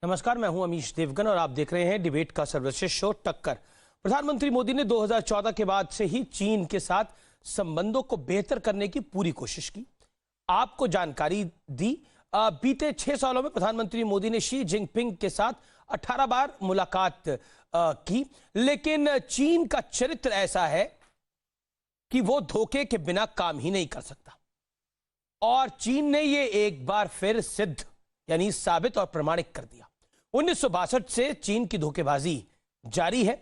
नमस्कार, मैं हूं अमीश देवगन और आप देख रहे हैं डिबेट का सर्वश्रेष्ठ शो टक्कर। प्रधानमंत्री मोदी ने 2014 के बाद से ही चीन के साथ संबंधों को बेहतर करने की पूरी कोशिश की। आपको जानकारी दी, बीते 6 सालों में प्रधानमंत्री मोदी ने शी जिनपिंग के साथ 18 बार मुलाकात की, लेकिन चीन का चरित्र ऐसा है कि वो धोखे के बिना काम ही नहीं कर सकता। और चीन ने ये एक बार फिर सिद्ध यानी साबित और प्रमाणित कर दिया। 1962 से चीन की धोखेबाजी जारी है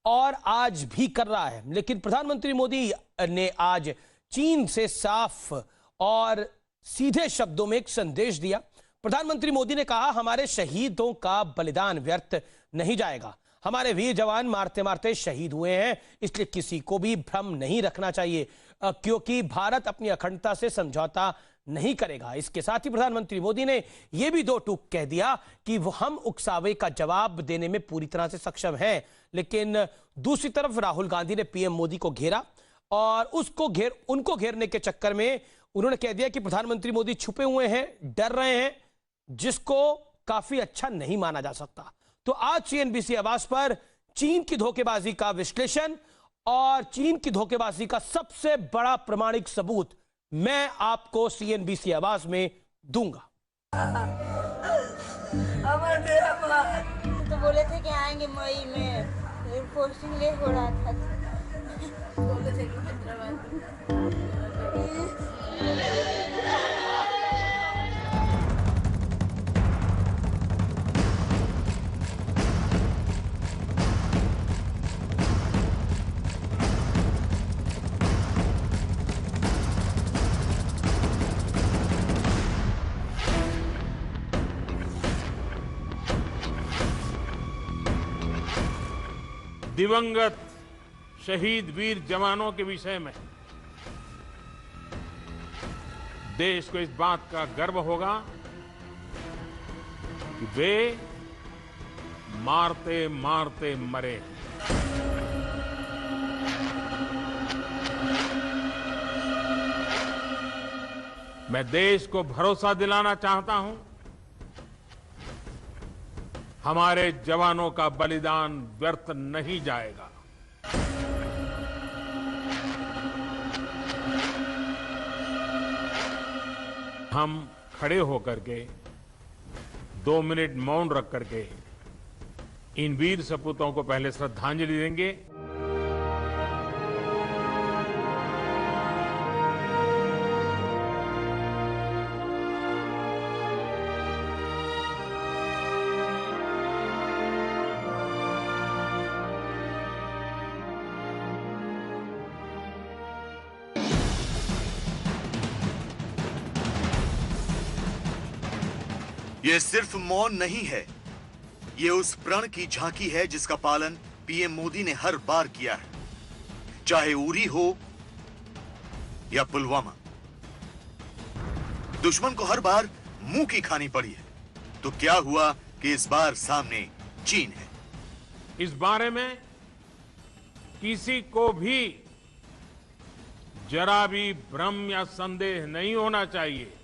और आज भी कर रहा है, लेकिन प्रधानमंत्री मोदी ने आज चीन से साफ और सीधे शब्दों में एक संदेश दिया। प्रधानमंत्री मोदी ने कहा, हमारे शहीदों का बलिदान व्यर्थ नहीं जाएगा। हमारे वीर जवान मारते मारते शहीद हुए हैं, इसलिए किसी को भी भ्रम नहीं रखना चाहिए, क्योंकि भारत अपनी अखंडता से समझौता नहीं करेगा। इसके साथ ही प्रधानमंत्री मोदी ने यह भी दो टूक कह दिया कि वो हम उकसावे का जवाब देने में पूरी तरह से सक्षम हैं। लेकिन दूसरी तरफ राहुल गांधी ने पीएम मोदी को घेरा और उनको घेरने के चक्कर में उन्होंने कह दिया कि प्रधानमंत्री मोदी छुपे हुए हैं, डर रहे हैं, जिसको काफी अच्छा नहीं माना जा सकता। तो आज सीएनबीसी आवाज पर चीन की धोखेबाजी का विश्लेषण और चीन की धोखेबाजी का सबसे बड़ा प्रमाणिक सबूत मैं आपको सीएनबीसी आवाज में दूंगा। तो बोले थे कि आएंगे मई में, पोस्टिंग लेट हो रहा था। बोले थे कि दिवंगत शहीद वीर जवानों के विषय में देश को इस बात का गर्व होगा कि वे मारते मारते मरे। मैं देश को भरोसा दिलाना चाहता हूं, हमारे जवानों का बलिदान व्यर्थ नहीं जाएगा। हम खड़े होकर के 2 मिनट मौन रख करके इन वीर सपूतों को पहले श्रद्धांजलि देंगे। ये सिर्फ मौन नहीं है, ये उस प्रण की झांकी है जिसका पालन पीएम मोदी ने हर बार किया है, चाहे उरी हो या पुलवामा। दुश्मन को हर बार मुंह की खानी पड़ी है, तो क्या हुआ कि इस बार सामने चीन है। इस बारे में किसी को भी जरा भी भ्रम या संदेह नहीं होना चाहिए।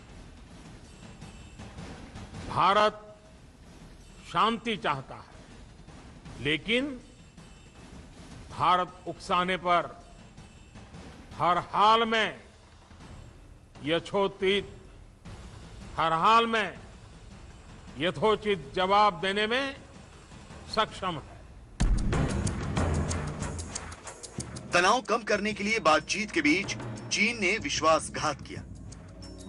भारत शांति चाहता है, लेकिन भारत उकसाने पर हर हाल में यथोचित जवाब देने में सक्षम है। तनाव कम करने के लिए बातचीत के बीच चीन ने विश्वासघात किया।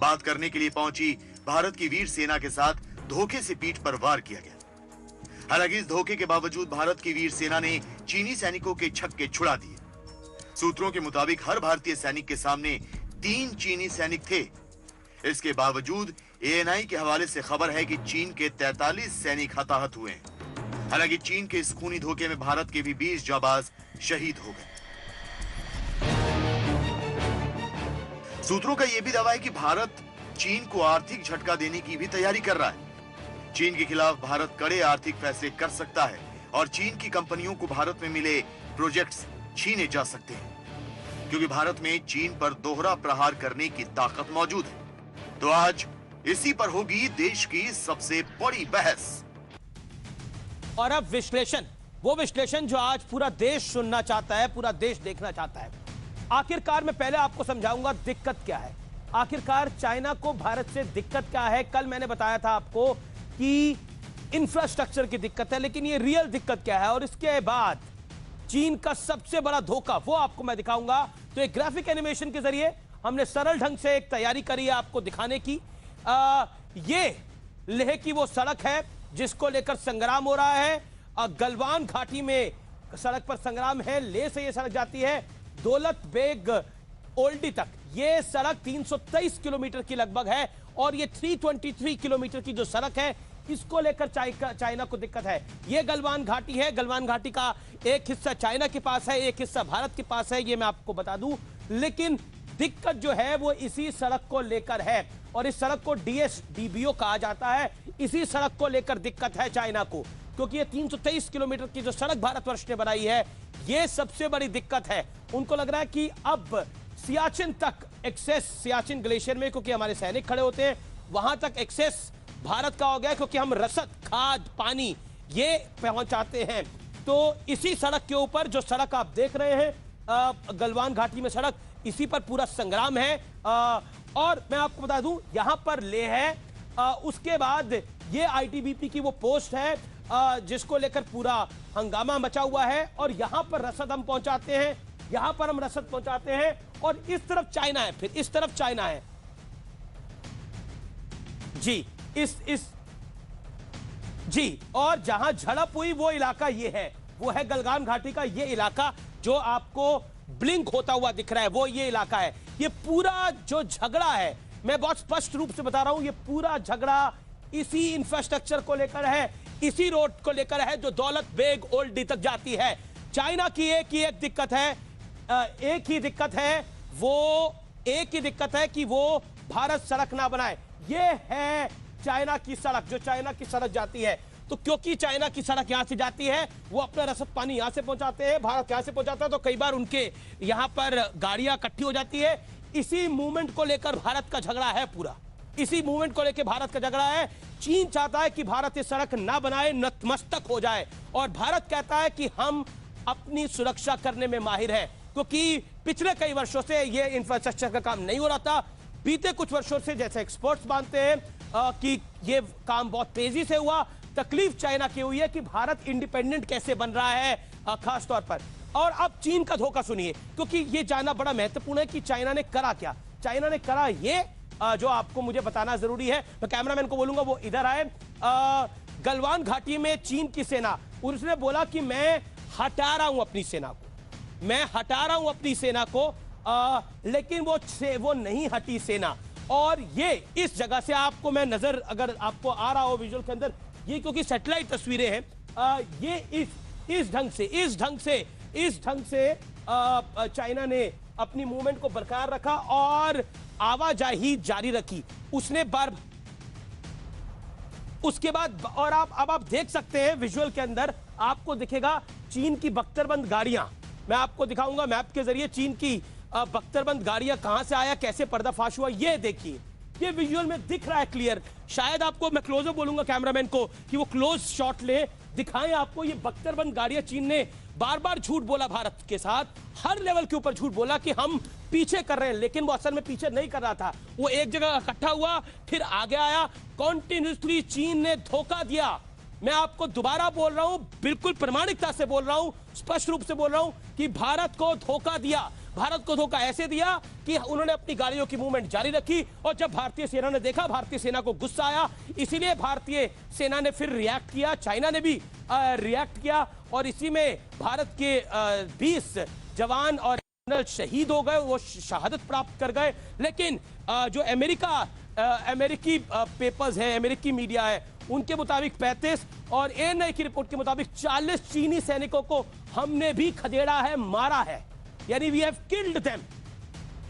बात करने के लिए पहुंची भारत की वीर सेना के साथ धोखे से पीठ पर वार किया गया। हालांकि इस धोखे के बावजूद भारत की वीर सेना ने चीनी सैनिकों के छक्के छुड़ा दिए। सूत्रों के मुताबिक हर भारतीय सैनिक के सामने 3 चीनी सैनिक थे। इसके बावजूद एएनआई के हवाले से खबर है कि चीन के 43 सैनिक हताहत हुए हैं। हालांकि चीन के इस खूनी धोखे में भारत के भी 20 जाबाज शहीद हो गए। सूत्रों का यह भी दावा है कि भारत चीन को आर्थिक झटका देने की भी तैयारी कर रहा है। चीन के खिलाफ भारत कड़े आर्थिक फैसले कर सकता है और चीन की कंपनियों को भारत में मिले प्रोजेक्ट्स छीने जा सकते हैं, क्योंकि भारत में चीन पर दोहरा प्रहार करने की ताकत मौजूद है। तो आज इसी पर होगी देश की सबसे बड़ी बहस। और अब विश्लेषण, वो विश्लेषण जो आज पूरा देश सुनना चाहता है, पूरा देश देखना चाहता है। आखिरकार मैं पहले आपको समझाऊंगा दिक्कत क्या है। आखिरकार चाइना को भारत से दिक्कत क्या है। कल मैंने बताया था आपको कि इंफ्रास्ट्रक्चर की दिक्कत है, लेकिन ये रियल दिक्कत क्या है। और इसके बाद चीन का सबसे बड़ा धोखा, वो आपको मैं दिखाऊंगा। तो एक ग्राफिक एनिमेशन के जरिए हमने सरल ढंग से एक तैयारी करी है आपको दिखाने की। ये लेह की वो सड़क है जिसको लेकर संग्राम हो रहा है। गलवान घाटी में सड़क पर संग्राम है। लेह से ये सड़क जाती है दौलत बेग ओल्डी तक। ये सड़क 323 किलोमीटर की लगभग है और ये 323 किलोमीटर की जो सड़क है, इसको लेकर चाइना को दिक्कत है। ये गलवान घाटी है। गलवान घाटी का एक हिस्सा चाइना के पास है, एक हिस्सा भारत के पास है, ये मैं आपको बता दूं। लेकिन दिक्कत जो है वो इसी सड़क को लेकर है और इस सड़क को DSDBO कहा जाता है। इसी सड़क को लेकर दिक्कत है चाइना को, क्योंकि ये 323 किलोमीटर की जो सड़क भारतवर्ष ने बनाई है, ये सबसे बड़ी दिक्कत है। उनको लग रहा है कि अब सियाचिन तक एक्सेस, सियाचिन ग्लेशियर में क्योंकि हमारे सैनिक खड़े होते हैं, वहां तक एक्सेस भारत का हो गया, क्योंकि हम रसद, खाद, पानी ये पहुंचाते हैं। तो इसी सड़क के ऊपर जो सड़क आप देख रहे हैं गलवान घाटी में सड़क, इसी पर पूरा संग्राम है। और मैं आपको बता दूं यहां पर लेह है। उसके बाद ये ITBP की वो पोस्ट है जिसको लेकर पूरा हंगामा मचा हुआ है और यहां पर रसद हम पहुंचाते हैं, यहां पर हम रसद पहुंचाते हैं। और इस तरफ चाइना है, फिर इस तरफ चाइना है जी। जी, और जहां झड़प हुई वो इलाका ये है, वो है गलवान घाटी का ये इलाका जो आपको ब्लिंक होता हुआ दिख रहा है, वो ये इलाका है। ये पूरा जो झगड़ा है, मैं बहुत स्पष्ट रूप से बता रहा हूं, ये पूरा झगड़ा इसी इंफ्रास्ट्रक्चर को लेकर है, इसी रोड को लेकर है जो दौलत बेग ओल्डी तक जाती है। चाइना की एक ही एक दिक्कत है, एक ही दिक्कत है कि वो भारत सड़क ना बनाए। ये है चाइना की सड़क, जो चाइना की सड़क जाती है। तो क्योंकि चाइना की सड़क यहां से जाती है, वो अपना रसद पानी यहां से पहुंचाते हैं, भारत यहां से पहुंचाता है, तो कई बार उनके यहां पर गाड़ियां इकट्ठी हो जाती है। इसी मूवमेंट को लेकर भारत का झगड़ा है, पूरा इसी मूवमेंट को लेकर भारत का झगड़ा है। चीन चाहता है कि भारत ये सड़क ना बनाए, नतमस्तक हो जाए, और भारत कहता है कि हम अपनी सुरक्षा करने में माहिर है, क्योंकि पिछले कई वर्षों से ये इंफ्रास्ट्रक्चर का काम नहीं हो रहा था। बीते कुछ वर्षों से, जैसे एक्सपर्ट्स मानते हैं कि ये काम बहुत तेजी से हुआ। तकलीफ चाइना की हुई है कि भारत इंडिपेंडेंट कैसे बन रहा है खास तौर पर। और अब चीन का धोखा सुनिए, क्योंकि ये जानना बड़ा महत्वपूर्ण है कि चाइना ने करा क्या। चाइना ने करा ये जो आपको मुझे बताना जरूरी है। मैं कैमरामैन को बोलूंगा वो इधर आए। गलवान घाटी में चीन की सेना, उसने बोला कि मैं हटा रहा हूं अपनी सेना को, मैं हटा रहा हूं अपनी सेना को, लेकिन वो नहीं हटी सेना। और ये इस जगह से आपको मैं नजर, अगर आपको आ रहा हो विजुअल के अंदर, ये क्योंकि सैटेलाइट तस्वीरें हैं, ये इस ढंग से चाइना ने अपनी मूवमेंट को बरकरार रखा और आवाजाही जारी रखी। उसने उसके बाद, और अब आप देख सकते हैं विजुअल के अंदर आपको दिखेगा चीन की बख्तरबंद गाड़ियां। मैं आपको दिखाऊंगा मैप के जरिए चीन की बख्तरबंद गाड़ियां कहां से आया, कैसे पर्दाफाश हुआ, ये देखिए। ये विजुअल में दिख रहा है क्लियर। शायद आपको, मैं क्लोजअप बोलूंगा कैमरामैन को कि वो क्लोज शॉट ले, दिखाएं आपको। ये बख्तरबंद गाड़ियां, चीन ने बार बार झूठ बोला भारत के साथ, हर लेवल के ऊपर झूठ बोला कि हम पीछे कर रहे हैं, लेकिन वो असल में पीछे नहीं कर रहा था। वो एक जगह इकट्ठा हुआ, फिर आगे आया। कॉन्टिन्यूसली चीन ने धोखा दिया। मैं आपको दोबारा बोल रहा हूं, बिल्कुल प्रामाणिकता से बोल रहा हूं, स्पष्ट रूप से बोल रहा हूं कि भारत को धोखा दिया। भारत को धोखा ऐसे दिया कि उन्होंने अपनी गाड़ियों की मूवमेंट जारी रखी, और जब भारतीय सेना ने देखा, भारतीय सेना को गुस्सा आया, इसीलिए भारतीय सेना ने फिर रिएक्ट किया, चाइना ने भी रिएक्ट किया, और इसी में भारत के 20 जवान और जनरल शहीद हो गए, वो शहादत प्राप्त कर गए। लेकिन जो अमेरिकी पेपर्स हैं, अमेरिकी मीडिया है, उनके मुताबिक 35 और ANI की रिपोर्ट के मुताबिक 40 चीनी सैनिकों को हमने भी खदेड़ा है, मारा है, यानी वी हैव किल्ड देम।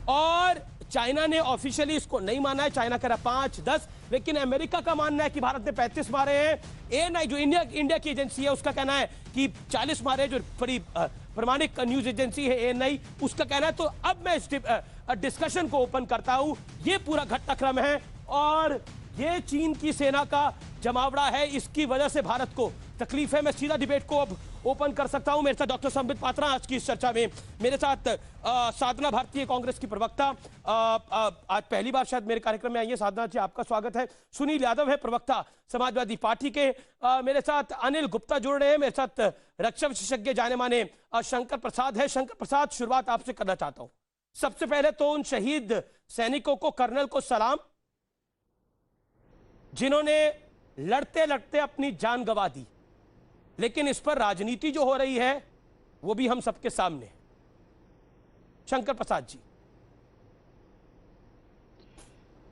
और चाइना ने ऑफिशियली इसको नहीं माना है, चाइना कह रहा 5-10, लेकिन अमेरिका का मानना है कि भारत ने 35 मारे हैं। ANI जो इंडिया की एजेंसी है, उसका कहना है कि 40 मारे, जो बड़ी प्रमाणिक न्यूज एजेंसी है ANI, उसका कहना है। तो अब मैं इस डिस्कशन को ओपन करता हूं। ये पूरा घटनाक्रम है और ये चीन की सेना का जमावड़ा है। इसकी वजह से भारत को तकलीफ है। मैं सीधा डिबेट को अब ओपन कर सकता हूं। मेरे साथ डॉक्टर संबित पात्रा आज की इस चर्चा में, मेरे साथ साधना भारती कांग्रेस की प्रवक्ता, आज पहली बार शायद मेरे कार्यक्रम में आई है। साधना जी, आपका स्वागत है। सुनील यादव है प्रवक्ता समाजवादी पार्टी के। मेरे साथ अनिल गुप्ता जुड़ रहे हैं। मेरे साथ रक्षा विशेषज्ञ जाने माने शंकर प्रसाद है। शंकर प्रसाद, शुरुआत आपसे करना चाहता हूं। सबसे पहले तो उन शहीद सैनिकों को, कर्नल को सलाम, जिन्होंने लड़ते लड़ते अपनी जान गंवा दी, लेकिन इस पर राजनीति जो हो रही है वो भी हम सबके सामने। शंकर प्रसाद जी,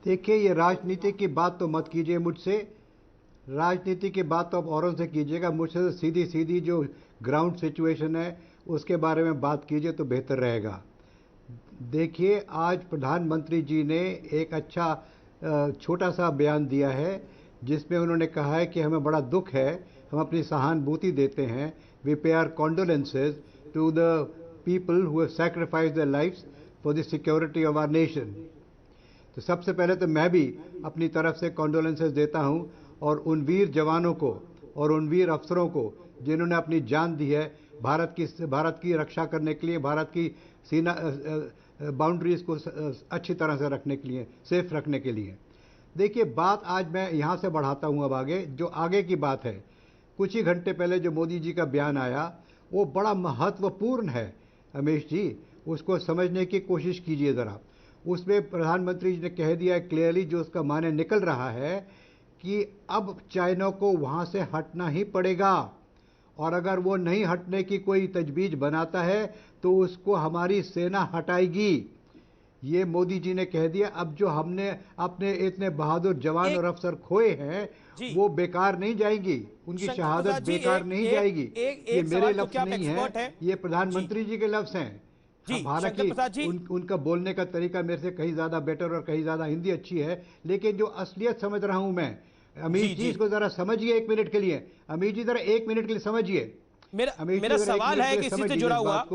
देखिए, ये राजनीति की बात तो मत कीजिए मुझसे। राजनीति की बात तो आप औरों से कीजिएगा, मुझसे तो सीधी सीधी जो ग्राउंड सिचुएशन है उसके बारे में बात कीजिए तो बेहतर रहेगा। देखिए, आज प्रधानमंत्री जी ने एक अच्छा छोटा सा बयान दिया है जिसमें उन्होंने कहा है कि हमें बड़ा दुख है, हम अपनी सहानुभूति देते हैं, we pay our condolences to the people who have sacrificed their lives for the security of our nation. तो सबसे पहले तो मैं भी अपनी तरफ से कॉन्डोलेंसेज देता हूं और उन वीर जवानों को और उन वीर अफसरों को जिन्होंने अपनी जान दी है भारत की रक्षा करने के लिए, भारत की सीना बाउंड्रीज को अच्छी तरह से रखने के लिए, सेफ रखने के लिए। देखिए, बात आज मैं यहाँ से बढ़ाता हूँ अब आगे, जो आगे की बात है। कुछ ही घंटे पहले जो मोदी जी का बयान आया वो बड़ा महत्वपूर्ण है। रमेश जी, उसको समझने की कोशिश कीजिए ज़रा। उसमें प्रधानमंत्री जी ने कह दिया क्लियरली, जो उसका माने निकल रहा है कि अब चाइना को वहाँ से हटना ही पड़ेगा, और अगर वो नहीं हटने की कोई तजवीज़ बनाता है तो उसको हमारी सेना हटाएगी। ये मोदी जी ने कह दिया। अब जो हमने अपने इतने बहादुर जवान और अफसर खोए हैं वो बेकार नहीं जाएंगी, उनकी शहादत बेकार नहीं जाएगी। ये मेरे लफ्ज नहीं है, ये प्रधानमंत्री जी के लफ्ज हैं। हालांकि उनका बोलने का तरीका मेरे से कहीं ज्यादा बेटर और कहीं ज्यादा हिंदी अच्छी है, लेकिन जो असलियत समझ रहा हूं मैं। अमित जी, इसको जरा समझिए एक मिनट के लिए। अमित जी, जरा एक मिनट के लिए समझिए। मेरा सवाल है कि इसी से जुड़ा हुआ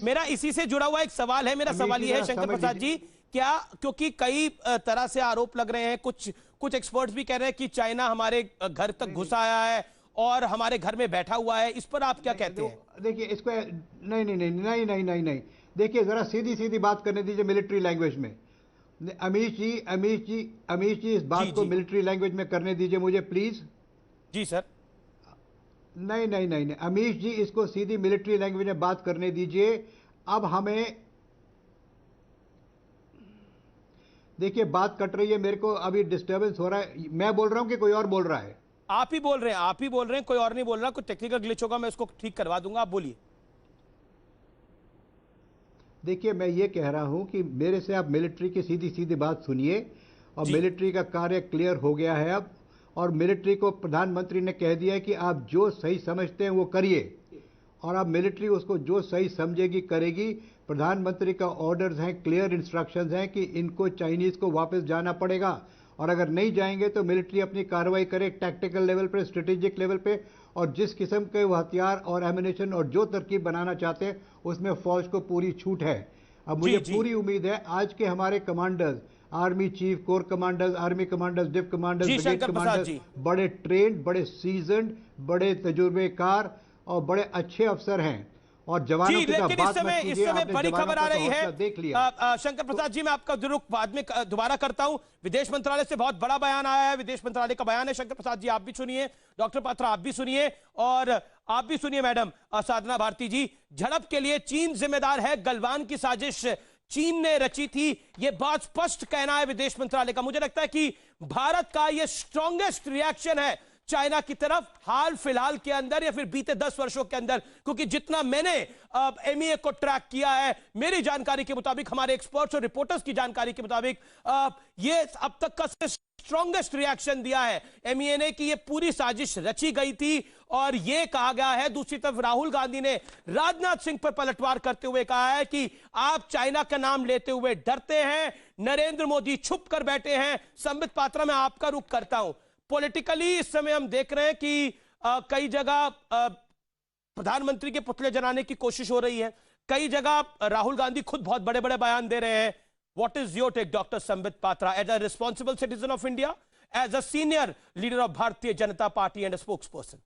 मेरा इसी से जुड़ा हुआ एक सवाल है। मेरा सवाल ये है शंकर प्रसाद जी, क्या, क्योंकि कई तरह से आरोप लग रहे हैं, कुछ एक्सपर्ट्स भी कह रहे हैं कि चाइना हमारे घर तक घुस आया है और हमारे घर में बैठा हुआ है, इस पर आप क्या कहते हैं? देखिए, इसको नहीं नहीं नहीं नहीं नहीं नहीं नहीं देखिए, जरा सीधी सीधी बात करने दीजिए मिलिट्री लैंग्वेज में। अमित जी, इस बात को मिलिट्री लैंग्वेज में करने दीजिए मुझे, प्लीज। Ji sir. नहीं नहीं नहीं नहीं अमीश जी, इसको सीधी मिलिट्री लैंग्वेज में बात करने दीजिए। अब हमें देखिए, बात कट रही है, मेरे को अभी डिस्टर्बेंस हो रहा है। मैं बोल रहा हूं कि कोई और बोल रहा है? आप ही बोल रहे हैं, आप ही बोल रहे हैं, कोई और नहीं बोल रहा। कुछ टेक्निकल ग्लिच होगा, मैं उसको ठीक करवा दूंगा, आप बोलिए। देखिए, मैं ये कह रहा हूं कि मेरे से आप मिलिट्री की सीधी सीधी बात सुनिए, और मिलिट्री का कार्य क्लियर हो गया है अब, और मिलिट्री को प्रधानमंत्री ने कह दिया है कि आप जो सही समझते हैं वो करिए, और अब मिलिट्री उसको जो सही समझेगी करेगी। प्रधानमंत्री का ऑर्डर्स हैं, क्लियर इंस्ट्रक्शंस हैं कि इनको चाइनीज़ को वापस जाना पड़ेगा, और अगर नहीं जाएंगे तो मिलिट्री अपनी कार्रवाई करे टैक्टिकल लेवल पे, स्ट्रेटेजिक लेवल पे, और जिस किस्म के वो हथियार और एमिनेशन और जो तरकीब बनाना चाहते हैं उसमें फौज को पूरी छूट है। अब मुझे पूरी उम्मीद है आज के हमारे commanders, army chief, corps commanders, army commanders, div commanders, brigade commanders, बड़े ट्रेंड, बड़े सीजन्ड, बड़े तजुर्बेकार और बड़े अच्छे अफसर हैं, और जवानों की लेकिन इस समय बड़ी खबर आ रही है। देख लिया शंकर प्रसाद जी, मैं आपका जरूर बाद में दोबारा करता हूं। विदेश मंत्रालय से बहुत बड़ा बयान आया है, विदेश मंत्रालय का बयान है। शंकर प्रसाद जी, आप भी सुनिए, डॉक्टर पात्रा आप भी सुनिए, और आप भी सुनिए मैडम साधना भारती जी। झड़प के लिए चीन जिम्मेदार है, गलवान की साजिश चीन ने रची थी, यह बात स्पष्ट कहना है विदेश मंत्रालय का। मुझे लगता है कि भारत का यह स्ट्रॉन्गेस्ट रिएक्शन है चाइना की तरफ हाल फिलहाल के अंदर या फिर बीते 10 वर्षों के अंदर, क्योंकि जितना मैंने एमईए को ट्रैक किया है, मेरी जानकारी के मुताबिक, हमारे एक्सपर्ट्स और रिपोर्टर्स की जानकारी के मुताबिक, ये अब तक का स्ट्रॉन्गेस्ट रिएक्शन दिया है एमईए ने कि ये पूरी साजिश रची गई थी। और ये कहा गया है, दूसरी तरफ राहुल गांधी ने राजनाथ सिंह पर पलटवार करते हुए कहा है कि आप चाइना का नाम लेते हुए डरते हैं, नरेंद्र मोदी छुप कर बैठे हैं। संबित पात्रा, मैं आपका रुख करता हूं। पॉलिटिकली इस समय हम देख रहे हैं कि कई जगह प्रधानमंत्री के पुतले जलाने की कोशिश हो रही है, कई जगह राहुल गांधी खुद बहुत बड़े बड़े बयान दे रहे हैं। What is your take, doctor Sambit Patra, as a responsible citizen of India, as a senior leader of Bharatiya Janata party and a spokesperson?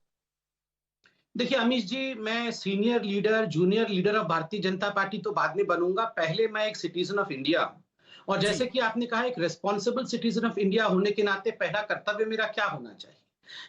देखिए अमीश जी, मैं senior leader junior leader of Bharatiya Janata party तो बाद में बनूंगा, पहले मैं एक सिटीजन ऑफ इंडिया हूं। और जैसे जी कि आपने कहा, एक रिस्पॉन्सिबल सिटीजन ऑफ इंडिया होने के नाते पहला कर्तव्य मेरा क्या होना चाहिए?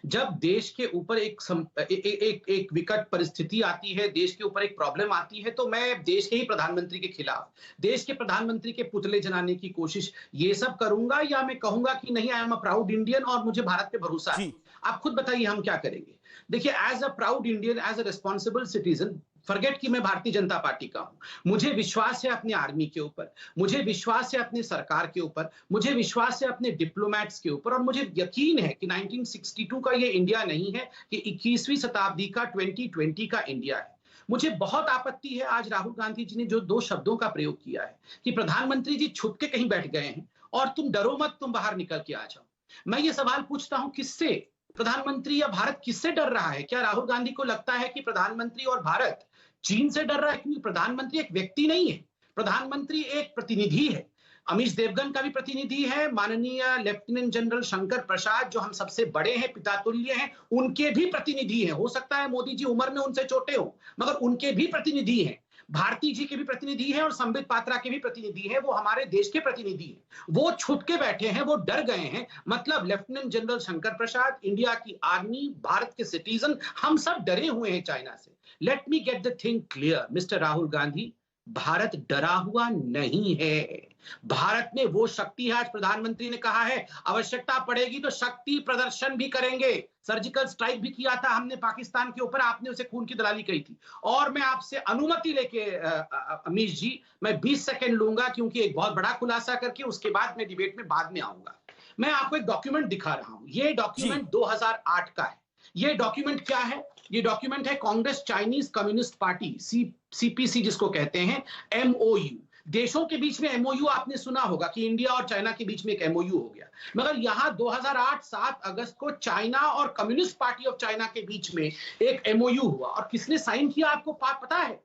जब देश के ऊपर एक विकट परिस्थिति आती है, देश के ऊपर एक प्रॉब्लम आती है, तो मैं देश के ही प्रधानमंत्री के खिलाफ, देश के प्रधानमंत्री के पुतले जलाने की कोशिश ये सब करूंगा, या मैं कहूंगा कि नहीं, I am a proud Indian और मुझे भारत पे भरोसा है? जी आप खुद बताइए हम क्या करेंगे। देखिए, as a proud Indian, as a responsible citizen, forget कि मैं भारतीय जनता पार्टी का हूं, मुझे विश्वास है अपनी आर्मी के ऊपर, मुझे विश्वास है अपनी सरकार के ऊपर, मुझे विश्वास है अपने डिप्लोमैट्स के ऊपर, और मुझे यकीन है कि 1962 का ये इंडिया नहीं है, कि 21वीं शताब्दी का 2020 का इंडिया है। मुझे बहुत आपत्ति है आज राहुल गांधी जी ने जो दो शब्दों का प्रयोग किया है कि प्रधानमंत्री जी छुप के कहीं बैठ गए हैं और तुम डरो मत, तुम बाहर निकल के आ जाओ। मैं ये सवाल पूछता हूं, किससे प्रधानमंत्री या भारत किससे डर रहा है? क्या राहुल गांधी को लगता है कि प्रधानमंत्री और भारत चीन से डर रहा है? क्योंकि प्रधानमंत्री एक व्यक्ति नहीं है, प्रधानमंत्री एक प्रतिनिधि है। अमीश देवगन का भी प्रतिनिधि है, माननीय लेफ्टिनेंट जनरल शंकर प्रसाद जो हम सबसे बड़े हैं, पितातुल्य हैं, उनके भी प्रतिनिधि हैं। हो सकता है मोदी जी उम्र में उनसे छोटे हो, मगर उनके भी प्रतिनिधि हैं। भारती जी के भी प्रतिनिधि हैं और संबित पात्रा के भी प्रतिनिधि हैं, वो हमारे देश के प्रतिनिधि हैं। वो छुप के बैठे हैं, वो डर गए हैं। मतलब लेफ्टिनेंट जनरल शंकर प्रसाद, इंडिया की आर्मी, भारत के सिटीजन, हम सब डरे हुए हैं चाइना से। Let me get the thing clear mister Rahul Gandhi, Bharat डरा हुआ नहीं है। भारत में वो शक्ति है, आज प्रधानमंत्री ने कहा है आवश्यकता पड़ेगी तो शक्ति प्रदर्शन भी करेंगे। सर्जिकल स्ट्राइक भी किया था हमने पाकिस्तान के ऊपर, आपने उसे खून की दलाली कही थी। और मैं आपसे अनुमति लेके अमीश जी, मैं 20 सेकंड लूंगा, क्योंकि एक बहुत बड़ा खुलासा करके उसके बाद मैं डिबेट में बाद में आऊंगा। मैं आपको एक डॉक्यूमेंट दिखा रहा हूं, ये डॉक्यूमेंट 2008 का है। ये डॉक्यूमेंट क्या है? ये डॉक्यूमेंट है Congress Chinese communist party, CPC जिसको कहते हैं, एमओयू। देशों के बीच में एमओयू आपने सुना होगा कि इंडिया और चाइना के बीच में एक एमओयू हो गया, मगर यहां 2008 7 अगस्त को चाइना और कम्युनिस्ट पार्टी ऑफ चाइना के बीच में एक एमओयू हुआ। और किसने साइन किया आपको पता है?